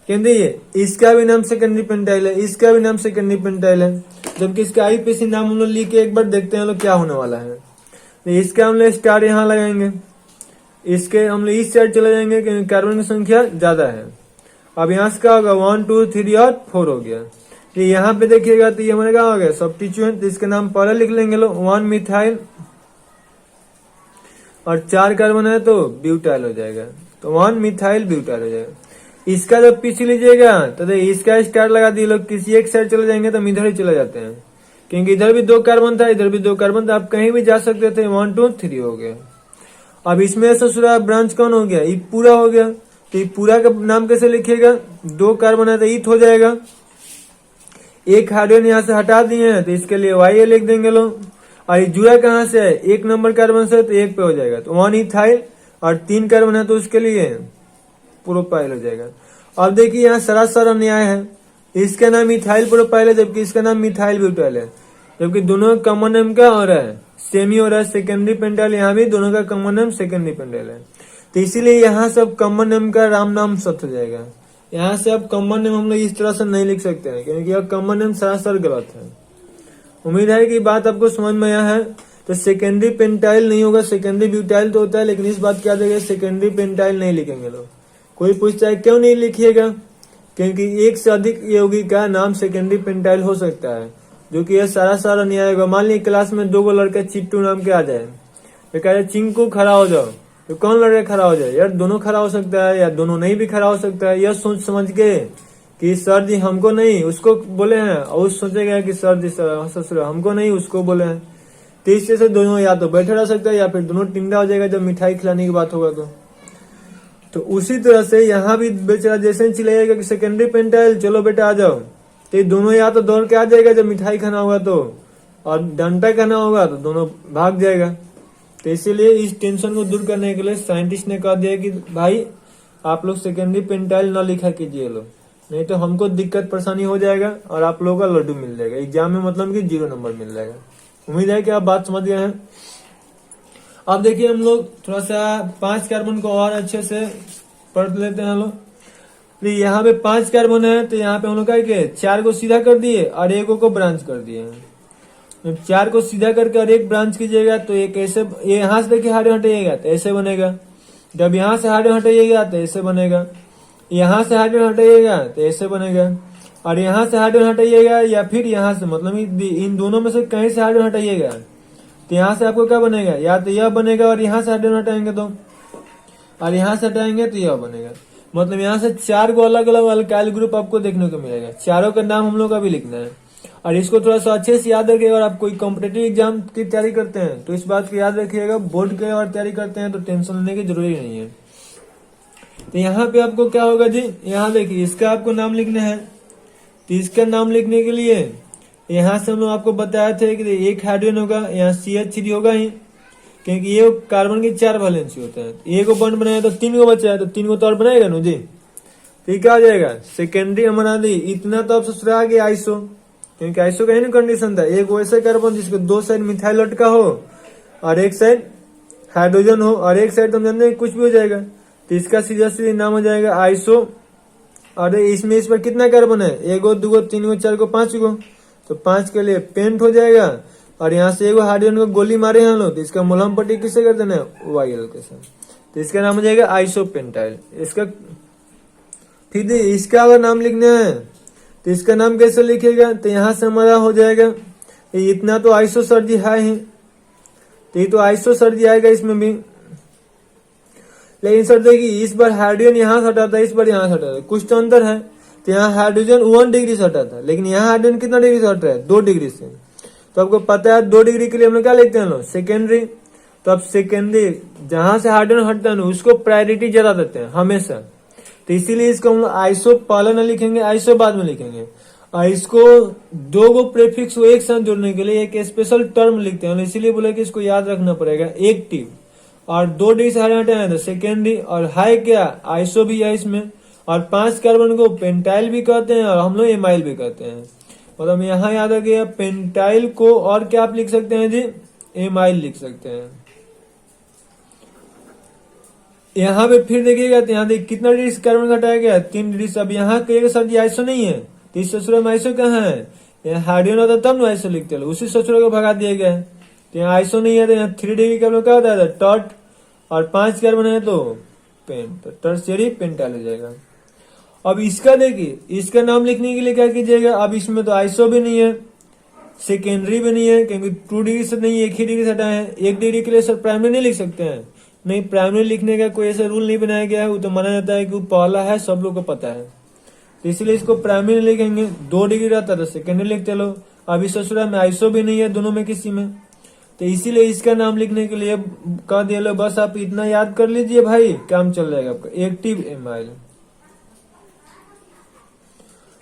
क्योंकि इसका भी नाम सेकेंडरी पेंटाइल है, इसका भी नाम सेकेंडरी पेंटाइल है, जबकि इसका आईपीसी नाम हम लोग लिख के एक बार देखते हैं लोग क्या होने वाला है। तो इसका हम लोग स्टार यहाँ लगाएंगे, इसके हम लोग इस साइड चले जाएंगे क्योंकि कार्बन की संख्या ज्यादा है। अब यहाँ से क्या होगा, 1 2 3 और 4 हो गया। तो यहाँ पे देखिएगा तो ये हमारे क्या हो गया, सब्स्टिट्यूएंट। तो इसका नाम पहले लिख लेंगे लोग 1 मिथाइल और 4 कार्बन है तो ब्यूटाइल हो जाएगा, तो 1 मिथाइल ब्यूटाइल हो जाएगा। इसका जब पीछे लीजिएगा तो इसका स्टार लगा दिए लोग, किसी एक साइड चले जाएंगे तो हम इधर ही चले जाते हैं, क्योंकि इधर भी 2 कार्बन था, इधर भी 2 कार्बन था, आप कहीं भी जा सकते थे। 1 2 3 हो गया। अब इसमें ससुरा ब्रांच कौन हो गया, ये पूरा हो गया। तो ये पूरा का नाम कैसे लिखिएगा, 2 कार्बन है तो ईथ हो जाएगा। एक हाइड्रोजन यहाँ से हटा दिए हैं तो इसके लिए वाई लिख देंगे लोग। और ये जुड़ा कहाँ से है, 1 नंबर कार्बन से, तो 1 पे हो जाएगा, तो 1 इथाइल। और 3 कार्बन है तो उसके लिए प्रोपाइल हो जाएगा। अब देखिए यहाँ सरासर अन्याय है, इसका नाम इथाइल प्रोपाइल है जबकि इसका नाम मिथाइल ब्यूटाइल है, जबकि दोनों का कॉमन नेम क्या हो रहा है, सेम ही हो रहा है, सेकेंडरी पेंटाइल। यहाँ भी दोनों का कॉमन नेम सेकेंडरी पेंटाइल है, तो इसीलिए यहाँ से अब कॉमन नेम का राम नाम सत्य हो जाएगा। यहाँ से अब कॉमन नेम हम लोग इस तरह से नहीं लिख सकते हैं, क्योंकि यह कॉमन नेम सरासर गलत है। उम्मीद है कि बात आपको समझ में आया है। तो सेकेंडरी पेंटाइल नहीं होगा, सेकेंडरी ब्यूटाइल तो होता है, लेकिन इस बात क्या देगा, सेकेंडरी पेंटाइल नहीं लिखेंगे लोग। कोई पूछता है क्यों नहीं लिखिएगा, क्योंकि एक से अधिक यौगिक का नाम सेकेंडरी पेंटाइल हो सकता है, जो कि यह सरासर अन्याय होगा। मान लीजिए क्लास में 2 लड़के चिट्टू नाम के आ जाए, तो कह रहे चिंकू खड़ा हो जाओ, तो कौन लड़का खड़ा हो जाए, यार दोनों खड़ा हो सकता है या दोनों नहीं भी खड़ा हो सकता है। यह सोच समझ के कि सर जी हमको नहीं उसको बोले हैं, और उस सोचेगा कि सर जी ससुर हमको नहीं उसको बोले हैं। तो इससे से दोनों या तो बैठे रह सकता है या फिर दोनों टिंडा हो जाएगा जब मिठाई खिलाने की बात होगा तो उसी तरह से यहाँ भी बेचारा जैसे ही चिल्लाएगा कि सेकेंडरी पेंटाइल चलो बेटा आ जाओ, तो ये दोनों या तो दौड़ के आ जाएगा जब मिठाई खाना होगा तो, और डंडा खाना होगा तो दोनों भाग जाएगा। तो इसीलिए इस टेंशन को दूर करने के लिए साइंटिस्ट ने कह दिया कि भाई आप लोग सेकेंडरी पेंटाइल न लिखा कीजिए लोग, नहीं तो हमको दिक्कत परेशानी हो जाएगा और आप लोगों का लड्डू मिल जाएगा एग्जाम में, मतलब कि 0 नंबर मिल जाएगा। उम्मीद है कि आप बात समझ गए हैं। अब देखिए हम लोग थोड़ा सा 5 कार्बन को और अच्छे से पढ़ लेते हैं हम लोग। यहाँ पे 5 कार्बन है तो यहाँ पे हम लोग क्या 4 को सीधा कर दिए और 1 को ब्रांच कर दिए। 4 को सीधा करके और 1 ब्रांच कीजिएगा तो एक ऐसे, यहाँ से देखिए हाइड्रोजन हटाइएगा तो ऐसे बनेगा, जब यहाँ से हाइड्रोजन हटाइएगा तो ऐसे बनेगा, यहाँ से हाइड्रोजन हटाइएगा तो ऐसे बनेगा, और यहाँ से हाइड्रोजन हटाइएगा या फिर यहाँ से, मतलब इन दोनों में से कहीं से हाइड्रोजन हटाइएगा तो यहाँ से आपको क्या बनेगा, या तो यह बनेगा और यहाँ से हाइड्रोजन हटाएंगे तो, और यहाँ से हटाएंगे तो यह बनेगा। मतलब यहाँ से 4 को अलग अलग अल्काइल ग्रुप आपको देखने को मिलेगा। चारों का नाम हम लोग अभी लिखना है, और इसको थोड़ा सा अच्छे से याद रखिएगा। और आप कोई कॉम्पिटेटिव एग्जाम की तैयारी करते हैं तो इस बात को याद रखिएगा, बोर्ड की और तैयारी करते हैं तो टेंशन लेने की जरूरी नहीं है। तो यहाँ पे आपको क्या होगा जी, यहाँ देखिए इसका आपको नाम लिखना है। तो इसका नाम लिखने के लिए यहाँ से हम लोग आपको बताया थे कि 1 हाइड्रोजन होगा, यहाँ CH3 होगा ही, क्योंकि ये कार्बन की 4 वैलेंसी होता है। 1 बॉन्ड बनाया तो 3 को बचा है, तो 3 को तो और बनाएगा ना जी, तो क्या आ जाएगा सेकेंडरी हमारा दी। इतना तो अब ससुरा आ गया आइसो, क्योंकि आइसो का ही ना कंडीशन था, एक वैसे कार्बन जिसके 2 साइड मिथाइल लटका हो और एक साइड हाइड्रोजन हो, और एक साइड तो हम जानते हैं कुछ भी हो जाएगा। तो इसका सीधा सीधा नाम हो जाएगा आइसो। और इसमें इस पर कितना कार्बन है, 1 2 3 4 5 गो, तो 5 के लिए पेंट हो जाएगा। और यहाँ से 1 हाइड्रोजन को गोली मारे हैं लोग, तो इसका मुलायम पट्टी किससे कर देना है, YL के साथ, तो इसका नाम हो जाएगा आइसोपेंटाइल। इसका ठीक है, इसका अगर नाम लिखना है तो इसका नाम कैसे लिखेगा, तो यहाँ से हमारा हो जाएगा इतना तो आइसो सर्जी है ही, तो ये तो आइसो सर्जी आएगा इसमें भी। लेकिन सर देखिए इस बार हाइड्रोजन यहाँ से हटा था, इस बार यहाँ से हटा था, कुछ तो अंतर है। तो यहाँ हाइड्रोजन 1 डिग्री से हटा था, लेकिन यहाँ हाइड्रोजन कितना डिग्री से हट रहा है, 2 डिग्री से। तो आपको पता है 2 डिग्री के लिए हम लोग क्या लिखते हैं लोग, सेकेंडरी। तो अब सेकेंडरी जहां से हाइड्रोजन हटता है ना उसको प्रायोरिटी ज्यादा देते हैं हमेशा, तो इसीलिए इसको हम लोग आइसो पहले न लिखेंगे, आइसो बाद में लिखेंगे। और इसको 2 गो प्रेफिक्स को एक साथ जोड़ने के लिए एक स्पेशल टर्म लिखते हैं, इसीलिए बोले कि इसको याद रखना पड़ेगा। एक्टिव और 2 डिग्री से हाइड्रोजन हटाए तो सेकेंडरी, और हाई क्या आइसो भी है इसमें। और 5 कार्बन को पेंटाइल भी कहते हैं और हम लोग एमाइल भी कहते हैं। मतलब यहाँ याद आ गया। पेंटाइल को और क्या आप लिख सकते हैं जी, एमाइल लिख सकते हैं। यहाँ पे फिर देखिएगा तो यहाँ देखिए कितना डिग्री से कार्बन घटाया गया, 3 डिग्री से। अब यहाँ कहिएगा सर जी आइसो नहीं है, तो इस ससुरा में आइसो कहाँ है, यहाँ हाइड्रोजन होता तब ना आइसो लिखते हैं, उसी ससुरा को भगा दिया गया है। तो यहाँ आइसो नहीं है, तो यहाँ 3 डिग्री कार्बन क्या होता है टर्ट, और 5 कार्बन है तो पेन, तो टर्शियरी पेंटाइल हो जाएगा। अब इसका देखिए, इसका नाम लिखने के लिए क्या कीजिएगा, अब इसमें तो आइसो भी नहीं है, सेकेंडरी भी नहीं है, क्योंकि 2 डिग्री से नहीं, 1 ही डिग्री से हटाए हैं। 1 डिग्री के लिए सर प्राइमरी नहीं लिख सकते हैं, नहीं प्राइमरी लिखने का कोई ऐसा रूल नहीं बनाया गया है, वो तो माना जाता है कि वो पहला है, सब लोग को पता है, तो इसलिए इसको प्राइमरी लिखेंगे। 2 डिग्री रहता है सेकेंडरी लिखते लो। अभी ससुरा में आइसो भी नहीं है दोनों में किसी में, तो इसीलिए इसका नाम लिखने के लिए कह दिया लो। बस आप इतना याद कर लीजिए भाई, काम चल जाएगा आपका, एक्टिव एमाइल।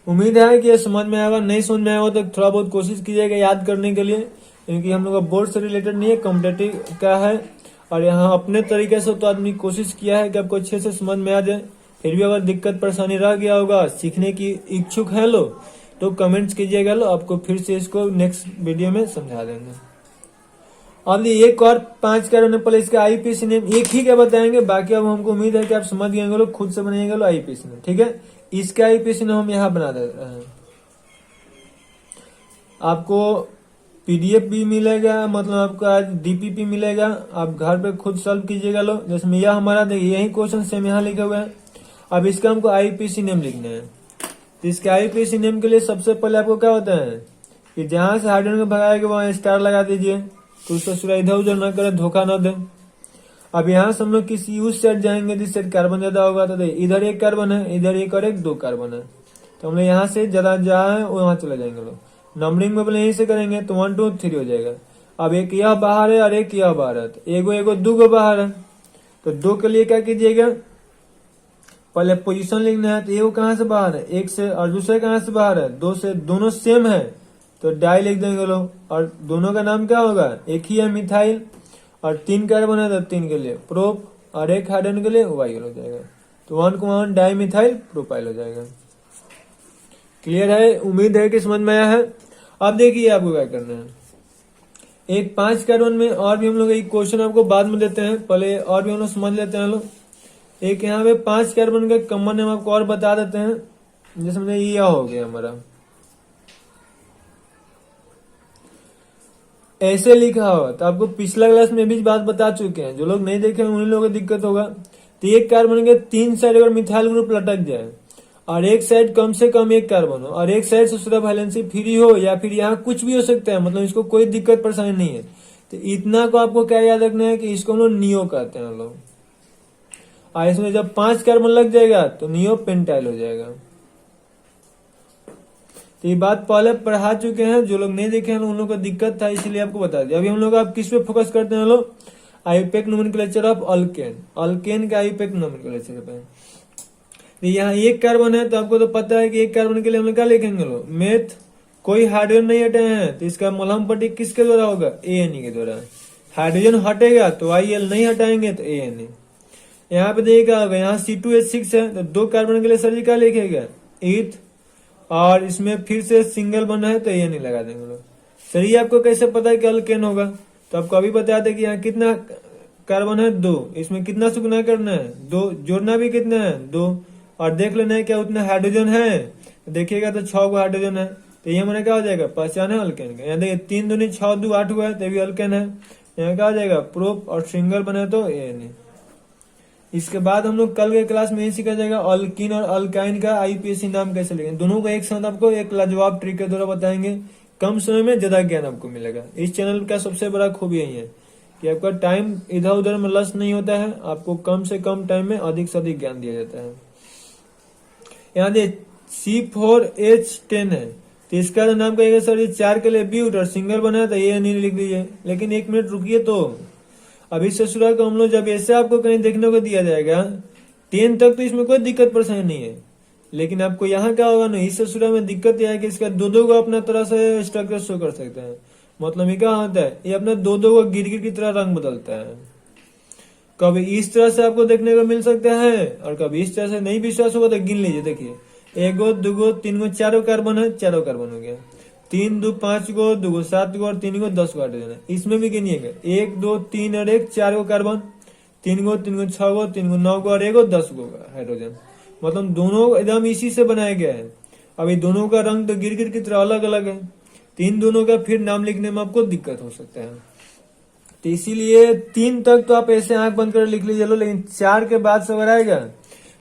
उम्मीद है कि ये समझ में आएगा, नहीं समझ में आएगा तो थोड़ा बहुत कोशिश कीजिएगा याद करने के लिए, क्योंकि हम लोग का बोर्ड से रिलेटेड नहीं है, कॉम्पिटेटिव का है। और यहाँ अपने तरीके से तो आदमी कोशिश किया है कि आपको अच्छे से समझ में आ जाए। फिर भी अगर दिक्कत परेशानी रह गया होगा, सीखने की इच्छुक है लो, तो कमेंट्स कीजिएगा लो, आपको फिर से इसको नेक्स्ट वीडियो में समझा देंगे। अब एक और 5 कार्बन पहले इसका आईपीसी नेम एक ही क्या बताएंगे, बाकी अब हमको उम्मीद है कि आप समझ गए लोग, खुद से बनाइएगा लो आईपीसी नेम, ठीक है। इसका आईपीसी नेम हम यहाँ बना दे रहे हैं। आपको पीडीएफ भी मिलेगा, मतलब आपका डीपीपी मिलेगा, आप घर पे खुद सॉल्व कीजिएगा लो। जिसमें यह हमारा देखिए यही क्वेश्चन सेम यहाँ लिखे हुए हैं। अब इसका हमको आईपीसी नेम लिखना है, तो इसके आईपीसी नेम के लिए सबसे पहले आपको क्या होता है कि जहां से हाइड्रोजन को भगाएगा वहां स्टार लगा दीजिए, तो उसका सूर्य इधर उधर न करे, धोखा न दे। अब यहाँ से हम लोग किसी उस साइड जाएंगे जिस साइड कार्बन ज्यादा होगा, तो इधर 1 कार्बन है, इधर 1 और 1 2 कार्बन है, तो हम लोग यहाँ से ज्यादा जहाँ है वहां चले जाएंगे लोग। नंबरिंग में पहले यहीं से करेंगे तो 1 2 3 हो जाएगा। अब एक यह बाहर है और एक यह बाहर है, तो एगो 2 बाहर है, तो 2 के लिए क्या कीजिएगा, पहले पोजीशन लिखना है। तो एगो कहाँ से बाहर है, 1 से, और दूसरे कहाँ से बाहर है, 2 से, दोनों सेम है तो डाई लिख देंगे लोग। और दोनों का नाम क्या होगा, एक ही है मिथाइल, और 3 कार्बन है तो 3 के लिए प्रोप, और 1 हाइड्रोजन के लिए वाइल हो जाएगा, तो 1 को 1 डाई मिथाइल प्रोपाइल हो जाएगा। क्लियर है, उम्मीद है कि समझ में आया है। अब देखिए आपको क्या करना है, एक 5 कार्बन में और भी हम लोग एक क्वेश्चन आपको बाद में देते हैं, पहले और भी हम लोग समझ लेते हैं लोग। एक यहाँ पे 5 कार्बन का कॉमन नेम आपको और बता देते हैं, जैसे यह हो गया हमारा, ऐसे लिखा हो। तो आपको पिछला क्लास में भी बात बता चुके हैं, जो लोग नहीं देखे उन्हीं लोगों को दिक्कत होगा। तो 1 कार्बन के 3 साइड अगर मिथाइल ग्रुप लटक जाए, और एक साइड कम से कम 1 कार्बन हो, और एक साइड से सूर्य वैलेंसी फ्री हो, या फिर यहाँ कुछ भी हो सकता है, मतलब इसको कोई दिक्कत परेशानी नहीं है, तो इतना को आपको क्या याद रखना है कि इसको हम लोग नियो कहते हैं लोग। और इसमें जब 5 कार्बन लग जाएगा तो नियो पेंटाइल हो जाएगा। तो ये बात पहले पढ़ा चुके हैं, जो लोग नहीं देखे हैं उन लोगों को दिक्कत था, इसलिए आपको बता दिया। अभी हम लोग आप किस पे फोकस करते हैं लोग, IUPAC nomenclature of alkane, alkane का आईपेक नोमेनक्लेचर पे। तो यहाँ 1 कार्बन है, तो आपको तो पता है कि 1 कार्बन के लिए हम लोग क्या लिखेंगे लोग, मेथ, कोई हाइड्रोजन नहीं हटे हैं, तो इसका मलहम पट्टी किसके द्वारा होगा, ANE के द्वारा। हाइड्रोजन हटेगा तो IL नहीं हटाएंगे तो ANE। यहाँ पे देखिएगा होगा, यहाँ C2H6 है, तो 2 कार्बन के लिए सर जी क्या लिखेगा, ईथ, और इसमें फिर से सिंगल बना है तो ANE लगा देंगे लोग। सर ये आपको कैसे पता है कि अल्केन होगा, तो आपको अभी बता दें कि यहाँ कितना कार्बन है, 2, इसमें कितना से गुना करना है, 2, जोड़ना भी कितना है, 2, और देख लेना है क्या उतना हाइड्रोजन है, देखिएगा तो 6 गो हाइड्रोजन है, तो ये हमारा क्या हो जाएगा, पहचान है अल्केन का। यहाँ देखिए 3 दूनी 6 2 8 हुआ है, तो भी अल्केन है। यहाँ क्या हो जाएगा, प्रोप, और सिंगल बने तो ANE। इसके बाद हम लोग कल के क्लास में यही सीखा जाएगा अल्कीन और अल्काइन का आईपीसी नाम कैसे लिखें, दोनों को एक साथ आपको एक लाजवाब ट्रिक के द्वारा बताएंगे। कम समय में ज्यादा ज्ञान आपको मिलेगा। इस चैनल का सबसे बड़ा खूबी यही है कि आपका टाइम इधर उधर में लॉस नहीं होता है, आपको कम से कम टाइम में अधिक से अधिक ज्ञान दिया जाता है। यहाँ देखिए C4H10 है, तो इसका नाम कहेगा सर ये 4 के लिए ब्यूट, और सिंगल बना है तो ये नहीं लिख दीजिए। लेकिन 1 मिनट रुकिए, तो अभी ससुरा को हम लोग जब ऐसे आपको कहीं देखने को दिया जाएगा 10 तक, तो इसमें कोई दिक्कत परेशानी नहीं है। लेकिन आपको यहाँ क्या होगा ना, इस ससुरा में दिक्कत यह है कि इसका 2 को अपना तरह से स्ट्रक्चर शो कर सकते हैं। मतलब ये क्या होता है, ये अपने 2 को गिर की तरह रंग बदलता है। कभी इस तरह से आपको देखने को मिल सकता है, और कभी इस तरह से। नहीं विश्वास होगा तो गिन लीजिए, देखिए 1 2 3 4 कार्बन है, 4 कार्बन हो गया। 3 2 5 गो, 2 गो 7 गो और 3 गो 10 गो हाइड्रोजन है। इसमें भी गिनिएगा 1 2 3 और 1 4 गो कार्बन, 3 गो 6 गो, 3 गो 9 गो और 1 गो 10 गो हाइड्रोजन। मतलब दोनों एकदम इसी से बनाया गया है। अभी दोनों का रंग तो गिर की तरह अलग अलग है, तीन दोनों का फिर नाम लिखने में आपको दिक्कत हो सकता है। तो इसीलिए 3 तक तो आप ऐसे आंख बंद कर लिख लीजिए लो, लेकिन 4 के बाद से अगर आएगा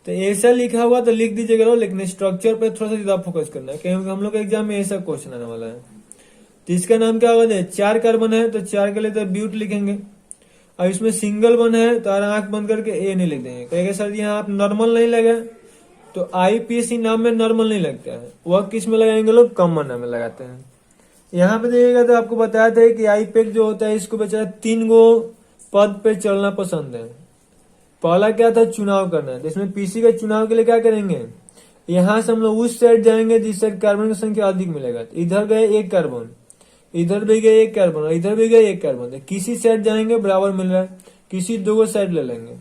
तो ऐसा लिखा हुआ तो लिख दीजिएगा लो, लेकिन स्ट्रक्चर पे थोड़ा सा ज्यादा फोकस करना है, क्योंकि हम लोग के एग्जाम में ऐसा क्वेश्चन आने वाला है। तो इसका नाम क्या होगा, 4 कार्बन है तो 4 के लिए तो ब्यूट लिखेंगे। अब इसमें सिंगल बन है तो आंख बंद करके ए नहीं लिख देंगे, कहेंगे सर यहाँ आप नॉर्मल नहीं लगे, तो आईपीएससी नाम में नॉर्मल नहीं लगता है, वह किस में लगाएंगे लोग, कॉमन नाम में लगाते हैं। यहाँ पे देखिएगा तो आपको बताया था कि आईपेक जो होता है इसको बेचारा 3 गो पद पे चलना पसंद है। पहला क्या था, चुनाव करना है। तो इसमें पीसी का चुनाव के लिए क्या करेंगे, यहाँ से हम लोग उस साइड जाएंगे जिस साइड कार्बन की संख्या अधिक मिलेगा। तो इधर गए 1 कार्बन, इधर भी गए 1 कार्बन और इधर भी गए 1 कार्बन। तो किसी साइड जाएंगे बराबर मिल रहा है, किसी 2 साइड ले लेंगे।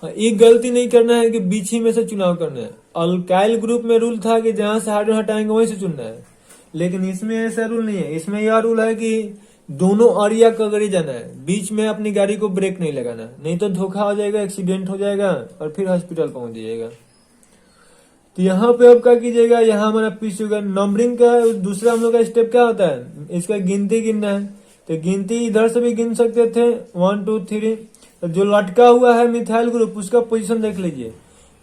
एक गलती नहीं करना है कि बीच ही में से चुनाव करना है। अल्काइल ग्रुप में रूल था कि जहां से हाइड्रोजन हटाएंगे वहीं से चुनना है, लेकिन इसमें ऐसा रूल नहीं है। इसमें यह रूल है कि दोनों अरिया कगड़ी जाना है, बीच में अपनी गाड़ी को ब्रेक नहीं लगाना, नहीं तो धोखा हो जाएगा, एक्सीडेंट हो जाएगा और फिर हॉस्पिटल पहुंच जाइएगा। तो यहाँ पे अब क्या कीजिएगा, यहाँ हमारा पीसी होगा। नंबरिंग का दूसरा हम लोग का स्टेप क्या होता है, इसका गिनती गिनना है। तो गिनती इधर से भी गिन सकते थे 1 2 3। तो जो लटका हुआ है मिथाइल ग्रुप उसका पोजीशन देख लीजिए।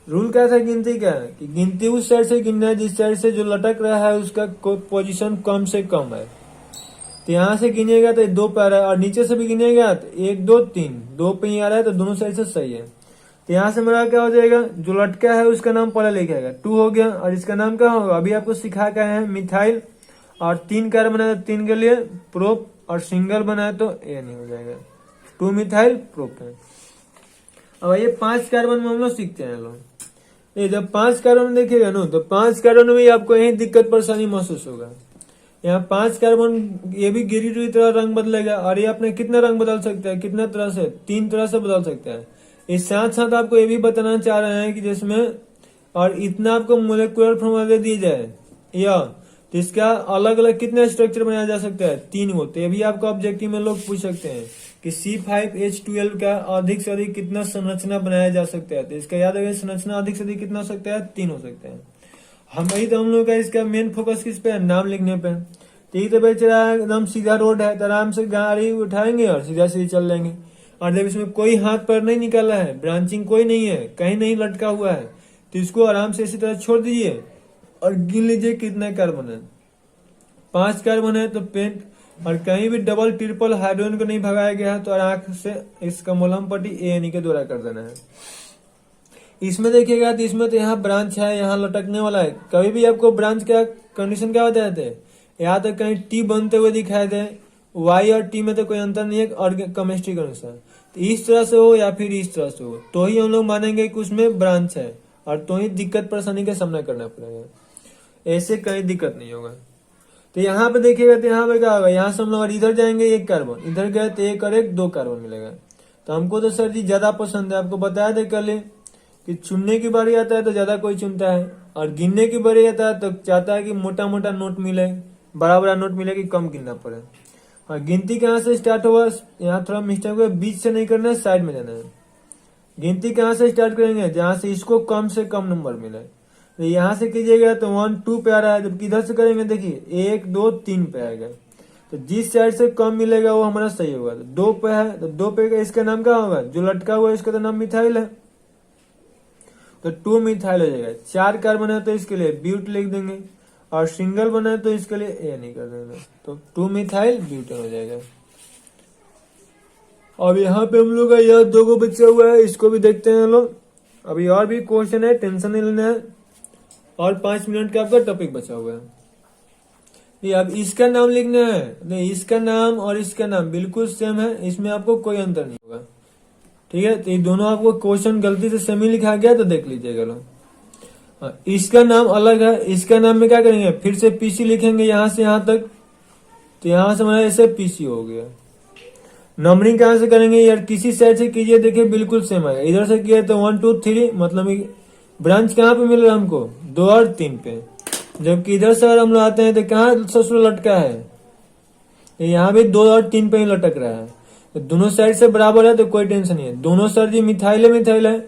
रूल क्या था गिनती का, कि गिनती उस साइड से गिनना है जिस साइड से जो लटक रहा है उसका पोजीशन कम से कम है। तो यहाँ से गिनेगा तो 2 पे आ रहा है, और नीचे से भी गिनेगा तो 1 2 3, 2 पे ही आ रहा है, तो दोनों साइड से सही है। तो यहाँ से मेरा क्या हो जाएगा, जो लटका है उसका नाम पहले लिखेगा 2 हो गया, और इसका नाम क्या होगा, अभी आपको सिखा के आए हैं मिथाइल, और 3 कार्बन है तो 3 के लिए प्रोप, और सिंगल बनाए तो ए नहीं हो जाएगा, 2 मिथाइल प्रोपेन। अब ये 5 कार्बन में हम लोग सीखते हैं लोग। ये जब 5 कार्बन देखिएगा ना, तो 5 कार्बन में आपको यही दिक्कत परेशानी महसूस होगा। यहाँ 5 कार्बन ये भी गिरी हुई तरह रंग बदलेगा, और ये अपने कितना रंग बदल सकता है, कितना तरह से, 3 तरह से बदल सकता है। इस साथ साथ आपको ये भी बताना चाह रहे हैं कि जिसमें और इतना आपको मोलेकुलर फॉर्मूला दे दिया जाए, या तो इसका अलग अलग कितना स्ट्रक्चर बनाया जा सकता है, 3 गो। तो ये भी आपको ऑब्जेक्टिव में लोग पूछ सकते हैं कि C5H12 का अधिक से अधिक कितना संरचना बनाया जा सकता है। तो इसका याद रखिए, संरचना अधिक से अधिक कितना हो सकता है, 3 हो सकते हैं। हम लोग का इसका मेन फोकस किस पे है, नाम लिखने पे। तो ये तो बेचारा एकदम सीधा रोड है, तो आराम से गाड़ी उठाएंगे और सीधा सीधे चल जाएंगे। और जब इसमें कोई हाथ पर नहीं निकाला है, ब्रांचिंग कोई नहीं है, कहीं नहीं लटका हुआ है, तो इसको आराम से इसी तरह छोड़ दीजिए और गिन लीजिए कितना कार्बन है। 5 कार्बन है तो पेंट, और कहीं भी डबल ट्रिपल हाइड्रोजन को नहीं भगाया गया है तो आंख से इसका मोलम पट्टी ए के द्वारा कर देना है। इसमें देखिएगा तो इसमें तो यहाँ ब्रांच है, यहाँ लटकने वाला है। कभी भी आपको ब्रांच का कंडीशन क्या होता है, या तो कहीं टी बनते हुए दिखाई दे, वाई और टी में तो कोई अंतर नहीं है, और केमिस्ट्री के अनुसार तो इस तरह से हो या फिर इस तरह से हो, तो ही हम लोग मानेंगे कि उसमें ब्रांच है, और तो ही दिक्कत परेशानी का सामना करना पड़ेगा। ऐसे कहीं दिक्कत नहीं होगा। तो यहाँ पे देखिएगा तो यहाँ पे क्या होगा, यहाँ से हम लोग इधर जाएंगे 1 कार्बन, इधर गए तो 1 और 1 2 कार्बन मिलेगा। तो हमको तो सर जी ज्यादा पसंद है, आपको बताया था कल कि चुनने की बारी आता है तो ज्यादा कोई चुनता है, और गिनने की बारी आता है तो चाहता है कि मोटा मोटा नोट मिले, बड़ा बड़ा नोट मिले, कि कम गिनना पड़े। और गिनती कहाँ से स्टार्ट होगा, यहाँ थोड़ा मिस्टेक हुआ, बीच से नहीं करना है, साइड में जाना है। गिनती कहाँ से स्टार्ट करेंगे, जहां से इसको कम से कम नंबर मिले। तो यहाँ से कीजिएगा तो 1 2 पे आ रहा है, जबकि इधर से करेंगे देखिए 1 2 3 पे आएगा। तो जिस साइड से कम मिलेगा वो हमारा सही होगा। तो 2 पे है तो 2 पे इसका नाम क्या होगा, जो लटका हुआ है इसका तो नाम मिथाइल है, तो 2 मिथाइल हो जाएगा। 4 कार्बन है तो इसके लिए ब्यूट लिख देंगे, और सिंगल बना है तो इसके लिए ए नहीं कर देंगे, तो 2 मिथाइल ब्यूटेन हो जाएगा। अब यहाँ पे हम लोग का यह 2 गो बचा हुआ है, इसको भी देखते हैं लोग। अभी और भी क्वेश्चन है, टेंशन नहीं लेना है, और 5 मिनट का आपका टॉपिक बचा हुआ है। ये अब इसका नाम लिखना है, नहीं इसका नाम और इसका नाम बिल्कुल सेम है, इसमें आपको कोई अंतर नहीं होगा, ठीक है। तो ये दोनों आपको क्वेश्चन गलती से सेम ही लिखा गया तो देख लीजिएगा लोग। इसका नाम अलग है, इसका नाम में क्या करेंगे, फिर से पीसी लिखेंगे यहाँ से यहाँ तक, तो यहाँ से हमारा ऐसे पीसी हो गया। नंबरिंग कहाँ से करेंगे यार, किसी साइड से कीजिए, देखिए बिल्कुल सेम आएगा। इधर से किया तो 1 2 3, मतलब ब्रांच कहाँ पे मिल रहा है हमको, 2 और 3 पे, जबकि इधर से अगर हम लोग आते हैं तो कहाँ ससुर लटका है, यहाँ भी 2 और 3 पे ही लटक रहा है। तो दोनों साइड से बराबर है तो कोई टेंशन नहीं है। दोनों सर जी मिथाइल है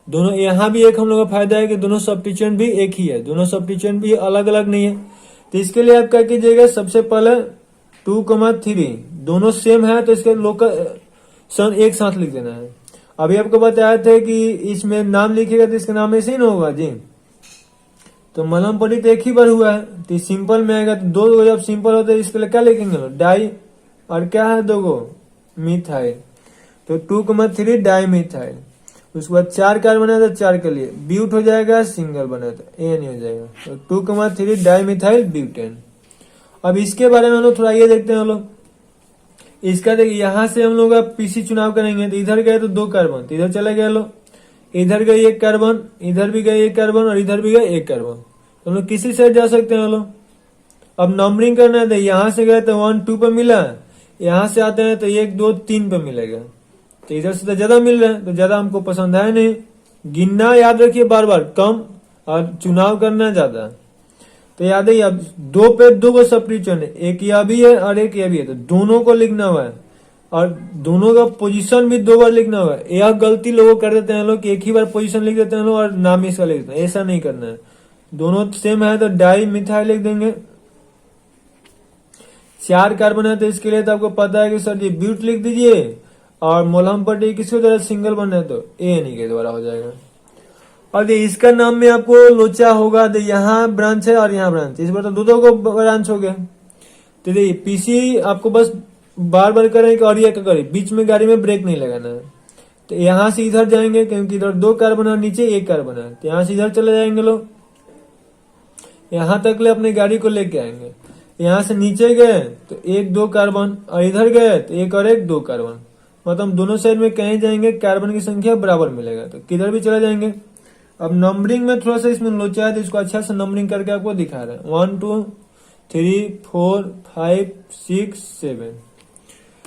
दोनों। यहाँ भी एक हम लोग का फायदा है कि दोनों सब्स्टिट्यूएंट भी एक ही है, दोनों सब्स्टिट्यूएंट भी अलग अलग नहीं है। तो इसके लिए आप क्या कीजिएगा, सबसे पहले 2,3 दोनों सेम है तो इसके लोकल सन एक साथ लिख देना है। अभी आपको बताया था कि इसमें नाम लिखेगा तो इसका नाम ऐसे ही ना होगा जी। तो मलहम पट्टी तो एक ही बार हुआ है तो सिंपल में आएगा। तो 2 जब सिंपल होता है इसके लिए क्या लिखेंगे, डाई और क्या है 2 मिथाइल। तो 2,3 डाई मिथाइल। उसके बाद 4 कार्बन है तो 4 के लिए ब्यूट हो जाएगा, सिंगल बना तो एन हो जाएगा। तो 2,3 डाई मिथाइल ब्यूटेन। अब इसके बारे में हम लोग थोड़ा ये देखते हैं हम लोग। इसका देखिए यहाँ से हम लोग पीसी चुनाव करेंगे तो इधर गए तो 2 कार्बन, तो इधर चले गए लो, इधर गए 1 कार्बन, इधर भी गए 1 कार्बन और इधर भी गए 1 कार्बन। तो हम लोग किसी से जा सकते हैं हम लोग। अब नंबरिंग करना है तो यहाँ से गए तो 1 2 पे मिला, यहाँ से आते हैं तो 1 2 3 पे मिलेगा। तो इधर से तो ज्यादा मिल रहा है तो ज्यादा हमको पसंद है नहीं। गिनना याद रखिए बार बार कम और चुनाव करना ज्यादा। तो याद है अब 2 पे 2 सब्स्टिट्यूएंट है, एक यह भी है और एक यह भी है, तो दोनों को लिखना हुआ है और दोनों का पोजीशन भी 2 बार लिखना हुआ है। यह गलती लोगों कर देते हैं लोग कि एक ही बार पोजीशन लिख देते हैं लोग और नाम इसका लिख देते हैं, ऐसा नहीं करना है। दोनों सेम है तो डाई मिथाइल लिख देंगे। 4 कार्बन है तो इसके लिए तो आपको पता है कि सर जी ब्यूट लिख दीजिए और मलहम पट्टी किसी तरह सिंगल बनना है तो ए नहीं के द्वारा हो जाएगा। और इसका नाम में आपको लोचा होगा तो यहाँ ब्रांच है और यहाँ ब्रांच, इस बार तो दो को ब्रांच हो गया। तो देखिए पीसी आपको बस बार बार करें और ये करें, बीच में गाड़ी में ब्रेक नहीं लगाना है। तो यहाँ से इधर जाएंगे क्योंकि इधर 2 कार्बन है, नीचे 1 कार्बन है, तो यहाँ से इधर चले जाएंगे लोग, यहाँ तक ले अपनी गाड़ी को लेके आएंगे। यहाँ से नीचे गए तो 1 2 कार्बन और इधर गए तो 1 और 1 2 कार्बन, मतलब दोनों साइड में कहीं जाएंगे कार्बन की संख्या बराबर मिलेगा तो किधर भी चले जाएंगे। अब नंबरिंग में थोड़ा सा इसमें लोचा है तो इसको अच्छा से नंबरिंग करके आपको दिखा रहे हैं 1 2 3 4 5 6 7।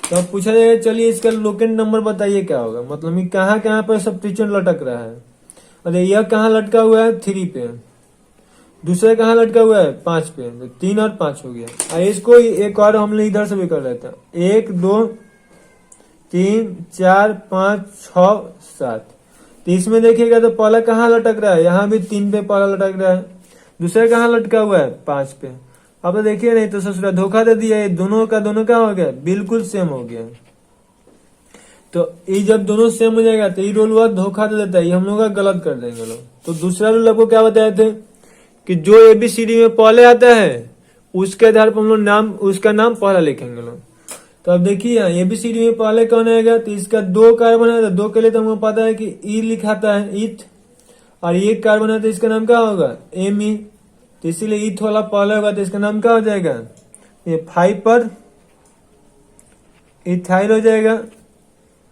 तो अब पूछा जाएगा चलिए इसका लोकेंट नंबर बताइए क्या होगा, मतलब ये कहाँ कहाँ पर सब्स्टिट्यूएंट लटक रहा है। अरे यह कहाँ लटका हुआ है 3 पे, दूसरा कहाँ लटका हुआ है 5 पे, तो 3 और 5 हो गया। इसको एक और हम लोग इधर से भी कर लेते हैं 1 2 3 4 5 6 7। तो इसमें देखिएगा तो पहला कहाँ लटक रहा है, यहाँ भी 3 पे पहला लटक रहा है, दूसरा कहाँ लटका हुआ है 5 पे। अब तो देखिए नहीं तो ससुरा धोखा दे दिया, ये दोनों का दोनों क्या हो गया बिल्कुल सेम हो गया। तो ये जब दोनों सेम हो जाएगा तो ये रूल हुआ धोखा दे देता है, ये हम लोग का गलत कर देंगे लोग। तो दूसरा रूल आपको क्या बताए थे कि जो ABCD में पहले आता है उसके आधार पर हम लोग नाम उसका नाम पहला लिखेंगे लोग। तो अब देखिए ABCD में पहले कौन आएगा, तो इसका 2 कार्बन है तो 2 के लिए तो हमको पता है कि ई लिखाता है ईथ, और 1 कार्बन है तो इसका नाम क्या होगा एमी, तो इसीलिए ईथ वाला पहले होगा तो इसका नाम क्या हो जाएगा ये 5 पर इथाइल हो जाएगा।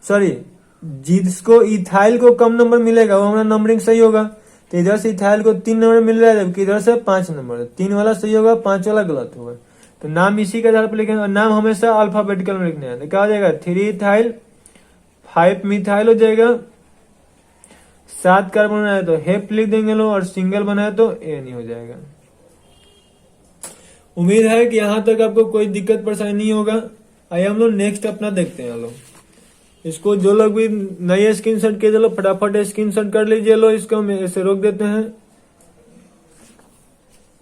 सॉरी जिसको इथाइल को कम नंबर मिलेगा वो हमारा नंबरिंग सही होगा। तो इधर से इथाइल को 3 नंबर मिल रहा है जबकि इधर से 5 नंबर, 3 वाला सही होगा 5 वाला गलत होगा। तो नाम इसी के आधार पर लिखेंगे और नाम हमेशा अल्फाबेटिकल में लिखना है। तो क्या हो जाएगा 3 इथाइल 5 मिथाइल हो जाएगा। 7 कार्बन बनाया तो हेप लिख देंगे लोग और सिंगल बनाया तो एन हो जाएगा। उम्मीद है कि यहाँ तक आपको कोई दिक्कत परेशानी नहीं होगा। आइए हम लोग नेक्स्ट अपना देखते हैं लोग। इसको जो लोग भी नए स्क्रीनशॉट किए लो फटाफट स्क्रीनशॉट कर लीजिए लो, इसको हम ऐसे रोक देते हैं।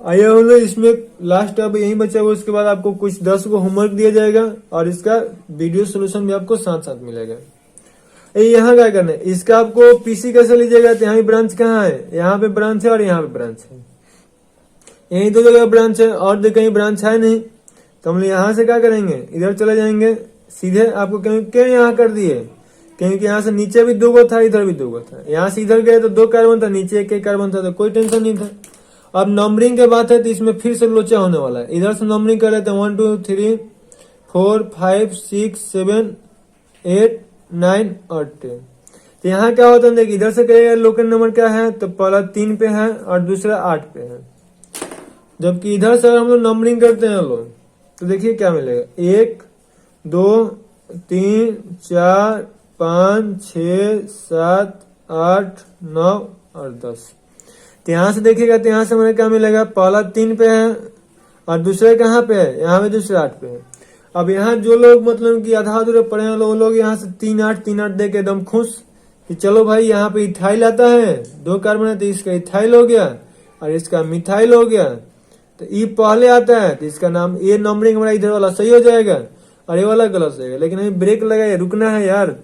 आइए हम लोग इसमें लास्ट अब यही बचा हुआ, उसके बाद आपको कुछ 10 को होमवर्क दिया जाएगा और इसका वीडियो सोल्यूशन भी आपको साथ साथ मिलेगा। यहाँ क्या करना है, इसका आपको पीसी कैसे लीजिएगा, तो यहाँ ब्रांच कहाँ है, यहाँ पे ब्रांच है और यहाँ पे ब्रांच है, यही 2 जगह ब्रांच है और कहीं ब्रांच है नहीं। तो हम लोग यहाँ से क्या करेंगे इधर चले जाएंगे सीधे, आपको क्यों यहाँ कर दिए क्योंकि यहाँ से नीचे भी 2 था इधर भी 2 था, यहाँ से इधर गए तो 2 कार्बन था नीचे 1 कार्बन था तो कोई टेंशन नहीं था। अब नंबरिंग के बात है तो इसमें फिर से लोचा होने वाला है। इधर से नंबरिंग कर लेते हैं 1 2 3 4 5 6 7 8 9 और 10। तो यहाँ क्या होता है देखिए इधर से कहेगा लोकल नंबर क्या है, तो पहला 3 पे है और दूसरा 8 पे है। जबकि इधर से हम लोग नंबरिंग करते हैं लोग तो देखिए क्या मिलेगा 1 2 3 4 5 6 7 8 9 और 10। तो यहाँ से देखिएगा तो यहाँ से हमें क्या मिलेगा, पहला 3 पे है और दूसरे कहाँ पे है, यहाँ पे दूसरे 8 पे है। अब यहाँ जो लोग मतलब कि आधा अधूरे पढ़े हैं वो लोग यहाँ से 3 8 दे के एकदम खुश कि चलो भाई यहाँ पे इथाइल आता है, 2 कार्बन है तो इसका इथाइल हो गया और इसका मिथाइल हो गया। तो ई पहले आता है तो इसका नाम, ये नंबरिंग हमारा इधर वाला सही हो जाएगा और ये वाला गलत हो जाएगा। लेकिन अभी ब्रेक लगाए, रुकना है यार।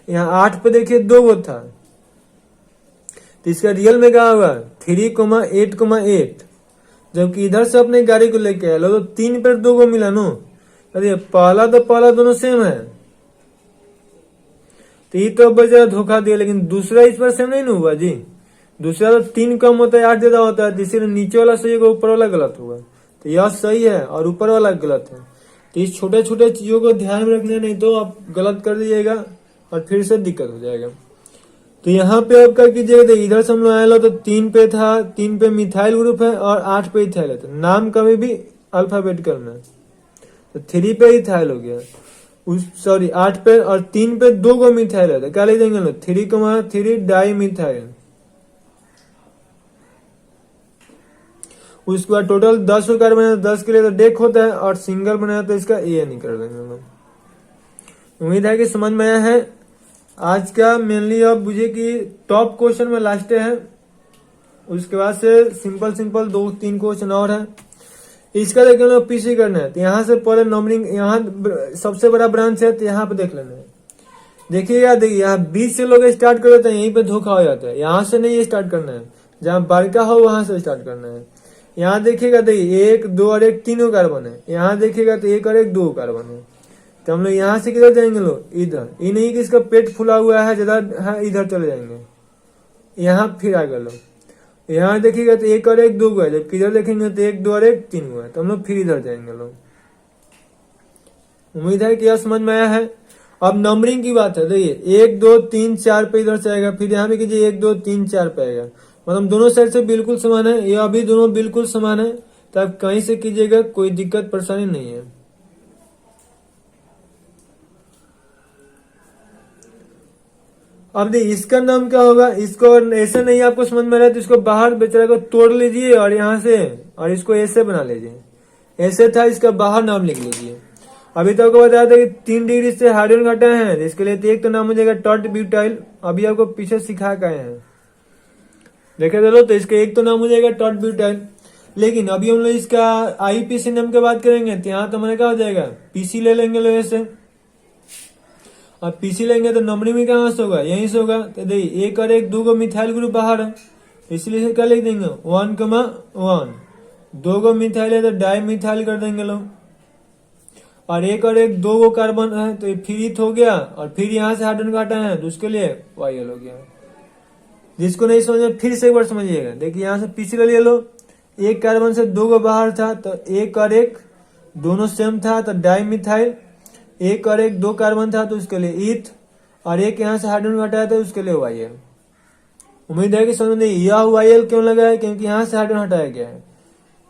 यहाँ 8 पे देखिए 2 गो था, तो इसका रियल में क्या होगा 3,8,8, जबकि इधर से अपने गाड़ी को लेके आए लो तो 3 पर 2 गो मिला नो। अरे पहला तो पहला दोनों सेम है, तो ये तो बचा धोखा दिया। लेकिन दूसरा इस पर सेम नहीं ना हुआ जी, दूसरा तो 3 कम होता है 8 ज्यादा होता है, तीसरे नीचे वाला सही होगा ऊपर वाला गलत होगा। तो यह सही है और ऊपर वाला गलत है। तो इस छोटे छोटे चीजों को ध्यान में रखना, नहीं तो आप गलत कर दीजिएगा और फिर से दिक्कत हो जाएगा। तो यहाँ पे आप क्या कीजिएगा, तो इधर से हम लोग आए लो तो 3 पे था, 3 पे मिथाइल ग्रुप है और 8 पे इथाइल है। तो नाम कभी भी अल्फाबेटिकल में, तो 3 पे इथाइल हो गया, उस सॉरी 8 पे और 3 पे 2 गो मिथाइल है। तो क्या लिख देंगे लोग 3,3 डाई मिथाइल। उसके बाद टोटल 10 को कार्बन है, 10 के लिए तो डेक होता है और सिंगल बनाया तो इसका ए नहीं कर देंगे लोग। उम्मीद है कि समझ में आया है। आज का मेनली अब बुझे कि टॉप क्वेश्चन में लास्ट है, उसके बाद से सिंपल 2-3 क्वेश्चन और है। इसका देख लो पीसी करना है, तो यहाँ से पहले नंबरिंग, यहाँ सबसे बड़ा ब्रांच है तो यहाँ पे देख लेना है। देखिएगा, देखिए यहाँ 20 से लोग स्टार्ट कर देते हैं, यहीं पे धोखा हो जाता है। यहाँ से नहीं स्टार्ट करना है, जहाँ बड़का हो वहां से स्टार्ट करना है। यहाँ देखिएगा, देखिए 1 2 और 1 3 कार्बन है। यहाँ देखिएगा तो 1 और 1 2 कार्बन है। तो हम लोग यहाँ से किधर जाएंगे लोग, इधर। ये नहीं कि इसका पेट फुला हुआ है ज्यादा है, इधर चले जाएंगे। यहाँ फिर आगे लोग, यहाँ देखिएगा तो 1 और 1 2 गो है, जबकि इधर देखेंगे तो 1 2 और 1 3 गो है। तो हम लोग फिर इधर जाएंगे लोग। उम्मीद है कि यह समझ में आया है। अब नंबरिंग की बात है, देखिए 1 2 3 4 पे इधर से आएगा, फिर यहाँ पे कीजिए 1 2 3 4 पे आएगा। मतलब दोनों साइड से बिल्कुल समान है, ये अभी दोनों बिल्कुल समान है। तो आप कहीं से कीजिएगा, कोई दिक्कत परेशानी नहीं है। अब देखिए इसका नाम क्या होगा, इसको ऐसे नहीं आपको समझ में आ रहा है तो इसको बाहर बेचारा को तोड़ लीजिए और यहाँ से और इसको ऐसे बना लीजिए। ऐसे था, इसका बाहर नाम लिख लीजिए। अभी तो आपको बताया था कि 3 डिग्री से हाइड्रोजन घटा है, इसके लिए तो एक तो नाम हो जाएगा टॉट ब्यूटाइल। अभी आपको पीछे सिखा के आए हैं, देखे चलो, तो इसका एक तो नाम हो जाएगा टॉट ब्यूटाइल। लेकिन अभी हम लोग इसका आईपीसी नाम की बात करेंगे तो यहाँ तो हमारे क्या हो जाएगा, पीसी ले लेंगे लोग ऐसे। अब पीसी लेंगे तो नंबरिंग में कहाँ से होगा, यहीं से होगा। तो देखिए 1 और 1 2 गो मिथाइल ग्रुप बाहर है, इसलिए क्या लिख देंगे 1,1। 2 गो मिथाइल है तो डाई मिथाइल कर देंगे लोग। और 1 और 1 2 गो कार्बन है तो फिर हो गया, और फिर यहाँ से हाइड्रोजन घटा है तो उसके लिए वायल हो गया। जिसको नहीं समझ फिर से एक बार समझिएगा। देखिए यहाँ से पीसी ले लो, 1 कार्बन से 2 गो बाहर था तो 1 और 1 दोनों सेम था तो डाई मिथाइल। 1 और 1 2 कार्बन था तो उसके लिए ईथ, और 1 यहाँ से हाइड्रोजन घटाया था उसके लिए वायल। उम्मीद है कि समझ नहीं। यह वायल क्यों लगा है, क्योंकि यहाँ से हाइड्रोजन हटाया गया है,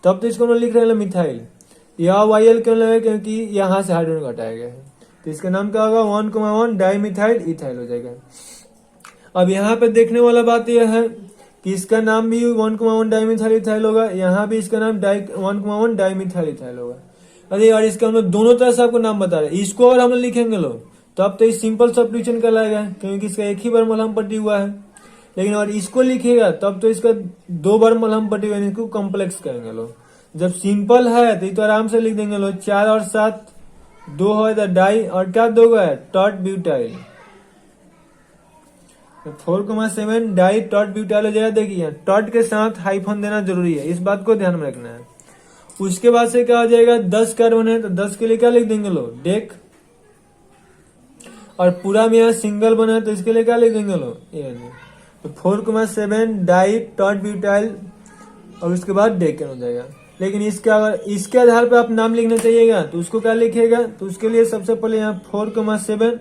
तब तो इसको हम लिख रहे हैं मिथाइल। यह वायल क्यों लगा, क्योंकि यहाँ से हाइड्रोजन घटाया गया है। तो इसका नाम क्या होगा 1,1 डाई मिथाइल इथाइल हो जाएगा। अब यहाँ पे देखने वाला बात यह है कि इसका नाम भी 1,1 डाई मिथाइल इथाइल होगा, यहाँ भी इसका नाम 1,1 डाई मिथाइल इथाइल होगा। अरे यार, इसका हम लोग दोनों तरह से आपको नाम बता रहे हैं। इसको और हम लोग लिखेंगे लोग तब तो इस सिंपल सब्स्टिट्यूशन कहलाएगा, क्योंकि इसका एक ही बार मलहम पट्टी हुआ है। लेकिन और इसको लिखिएगा तब तो इसका 2 बार मलहम पट्टी हुआ है, इसको कॉम्प्लेक्स करेंगे लोग। जब सिंपल है तो ये तो आराम से लिख देंगे लोग 4 और 7 2 है तो डाई, और क्या 2 है टॉट ब्यूटाइल। 4,7 डाई टॉट ब्यूटाइल हो जाएगा। देखिए टॉट के साथ हाइफन देना जरूरी है, इस बात को ध्यान में रखना है। उसके बाद से क्या हो जाएगा, 10 कार्बन है तो 10 के लिए क्या लिख देंगे लोग डेक, और पूरा में यहाँ सिंगल बना है तो इसके लिए क्या लिख देंगे लोग ये। तो 4,7 डाई टॉट ब्यूटाइल और उसके बाद डेक हो जाएगा। लेकिन इसके आधार पर आप नाम लिखना चाहिएगा तो उसको क्या लिखिएगा, तो उसके लिए सबसे पहले यहाँ 4,7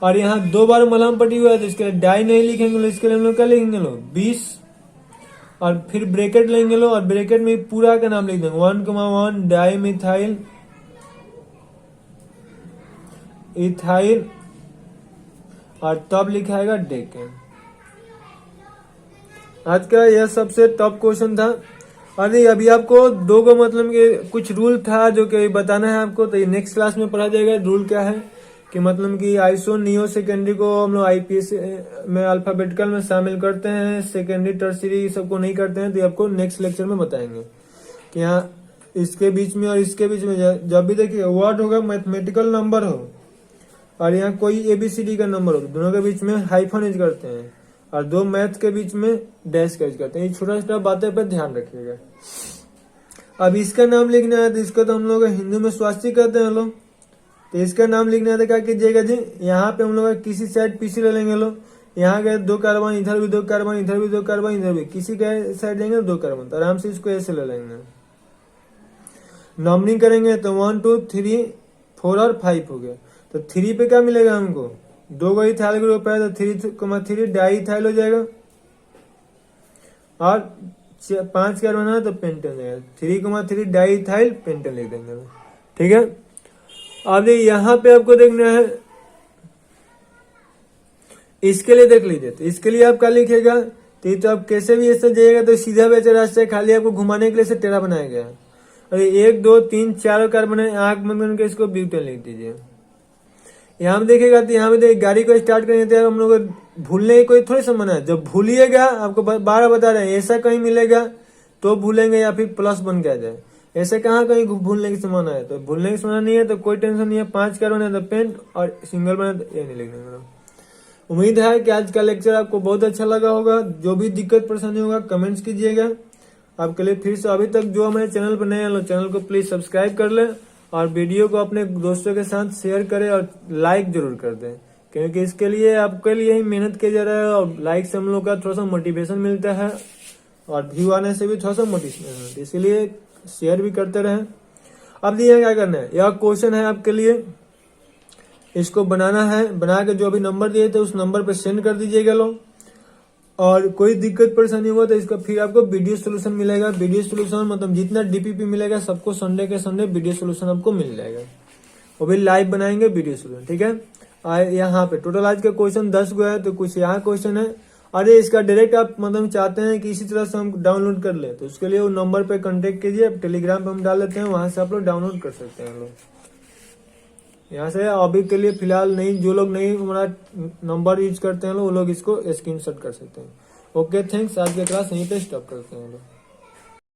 और यहाँ 2 बार मलहम पट्टी हुआ है तो इसके लिए डाई नहीं लिखेंगे लोग, इसके लिए हम लोग क्या लिखेंगे लोग 20, और फिर ब्रैकेट लेंगे लो, और ब्रैकेट में पूरा का नाम लिख देंगे 1,1 डाई मिथाइल इथाइल, और तब लिखाएगा डेकेन। आज का यह सबसे टॉप क्वेश्चन था। अरे अभी आपको दो को मतलब कि कुछ रूल था जो कि बताना है आपको, तो ये नेक्स्ट क्लास में पढ़ा जाएगा। रूल क्या है कि मतलब कि आइसो नियो सेकेंडरी को हम लोग आईपीएस में अल्फाबेटिकल में शामिल करते हैं, सेकेंडरी टर्सरी सबको नहीं करते हैं। तो ये आपको नेक्स्ट लेक्चर में बताएंगे कि यहाँ इसके बीच में और इसके बीच में जब भी देखिए वर्ड होगा मैथमेटिकल नंबर हो और यहाँ कोई एबीसीडी का नंबर हो, तो दोनों के बीच में हाइफन यूज करते हैं और दो मैथ के बीच में डैश का यूज करते हैं। ये छोटा छोटा बातें पर ध्यान रखिएगा। अब इसका नाम लिखना है तो इसको तो हम लोग हिंदी में स्वास्तिक कहते हैं लोग। तो इसका नाम लिखना है तो क्या कीजिएगा जी, यहाँ पे हम लोग किसी साइड पीछे ले लेंगे लोग। यहाँ गए 2 कार्बन, इधर भी 2 कार्बन, इधर भी 2 कार्बन, इधर भी किसी के साइड देंगे 2 कार्बन, तो आराम से इसको ऐसे ले लेंगे। नंबरिंग करेंगे तो 1 2 3 4 और 5 हो गया। तो 3 पे क्या मिलेगा हमको, 2 को इथाइल ग्रुप है तो 3,3 डाई इथाइल हो जाएगा और 5 कार्बन है तो पेंटेन जाएगा। 3,3 डाई इथाइल पेंटेन लिख देंगे। ठीक है, अब यहाँ पे आपको देखना है, इसके लिए देख लीजिए। तो इसके लिए आप क्या लिखेगा, तो आप कैसे भी ऐसे जाइएगा तो सीधा बेचा रास्ता, खाली आपको घुमाने के लिए से टेढ़ा बनाया गया है। और 1 2 3 4 कार्बन है, आंख बंद करके इसको ब्यूटेन लिख दीजिए। यहाँ पे देखेगा तो यहाँ पे देखिए गाड़ी को स्टार्ट करेंगे तो हम लोग भूलने की कोई थोड़ी संभावना है। जब भूलिएगा, आपको बार बता रहे हैं, ऐसा कहीं मिलेगा तो भूलेंगे या फिर प्लस बन के आ जाए, ऐसे कहाँ कहीं भूलने की संभावना है। तो भूलने की संभावना नहीं है तो कोई टेंशन नहीं है। 5 कार्बन है तो पेंट और सिंगल बने तो ये नहीं लिखने। उम्मीद है कि आज का लेक्चर आपको बहुत अच्छा लगा होगा। जो भी दिक्कत परेशानी होगा कमेंट्स कीजिएगा। आपके लिए फिर से अभी तक जो हमारे चैनल पर नए हैं चैनल को प्लीज सब्सक्राइब कर लें और वीडियो को अपने दोस्तों के साथ शेयर करें और लाइक जरूर कर दें, क्योंकि इसके लिए आपके लिए ही मेहनत किया जा रहा है और लाइक से हम लोग का थोड़ा सा मोटिवेशन मिलता है और व्यू आने से भी थोड़ा सा मोटिवेशन मिलता है, इसलिए शेयर भी करते रहें। अब ये क्या करना है, यह क्वेश्चन है आपके लिए, इसको बनाना है। बना के जो भी नंबर दिए थे उस नंबर पे सेंड कर दीजिएगा लोग। और कोई दिक्कत परेशानी हुआ तो इसका फिर आपको वीडियो सोल्यूशन मिलेगा। वीडियो सोल्यूशन मतलब जितना डीपीपी मिलेगा सबको संडे के संडे वीडियो सोल्यूशन आपको मिल जाएगा, वो भी लाइव बनाएंगे वीडियो सोल्यूशन। ठीक है, यहाँ पे टोटल आज का क्वेश्चन 10 गो है, तो कुछ यहाँ क्वेश्चन है। अरे इसका डायरेक्ट आप मतलब चाहते हैं कि इसी तरह से हम डाउनलोड कर ले, तो उसके लिए वो नंबर पे कांटेक्ट कीजिए। टेलीग्राम पे हम डाल देते हैं, वहां से आप लोग डाउनलोड कर सकते हैं लोग। यहाँ से अभी के लिए फिलहाल नहीं, जो लोग नहीं हमारा नंबर यूज करते हैं वो लोग इसको स्क्रीनशॉट कर सकते हैं। Okay, thanks. आज की क्लास यहीं पे स्टॉप करते हैं लोग।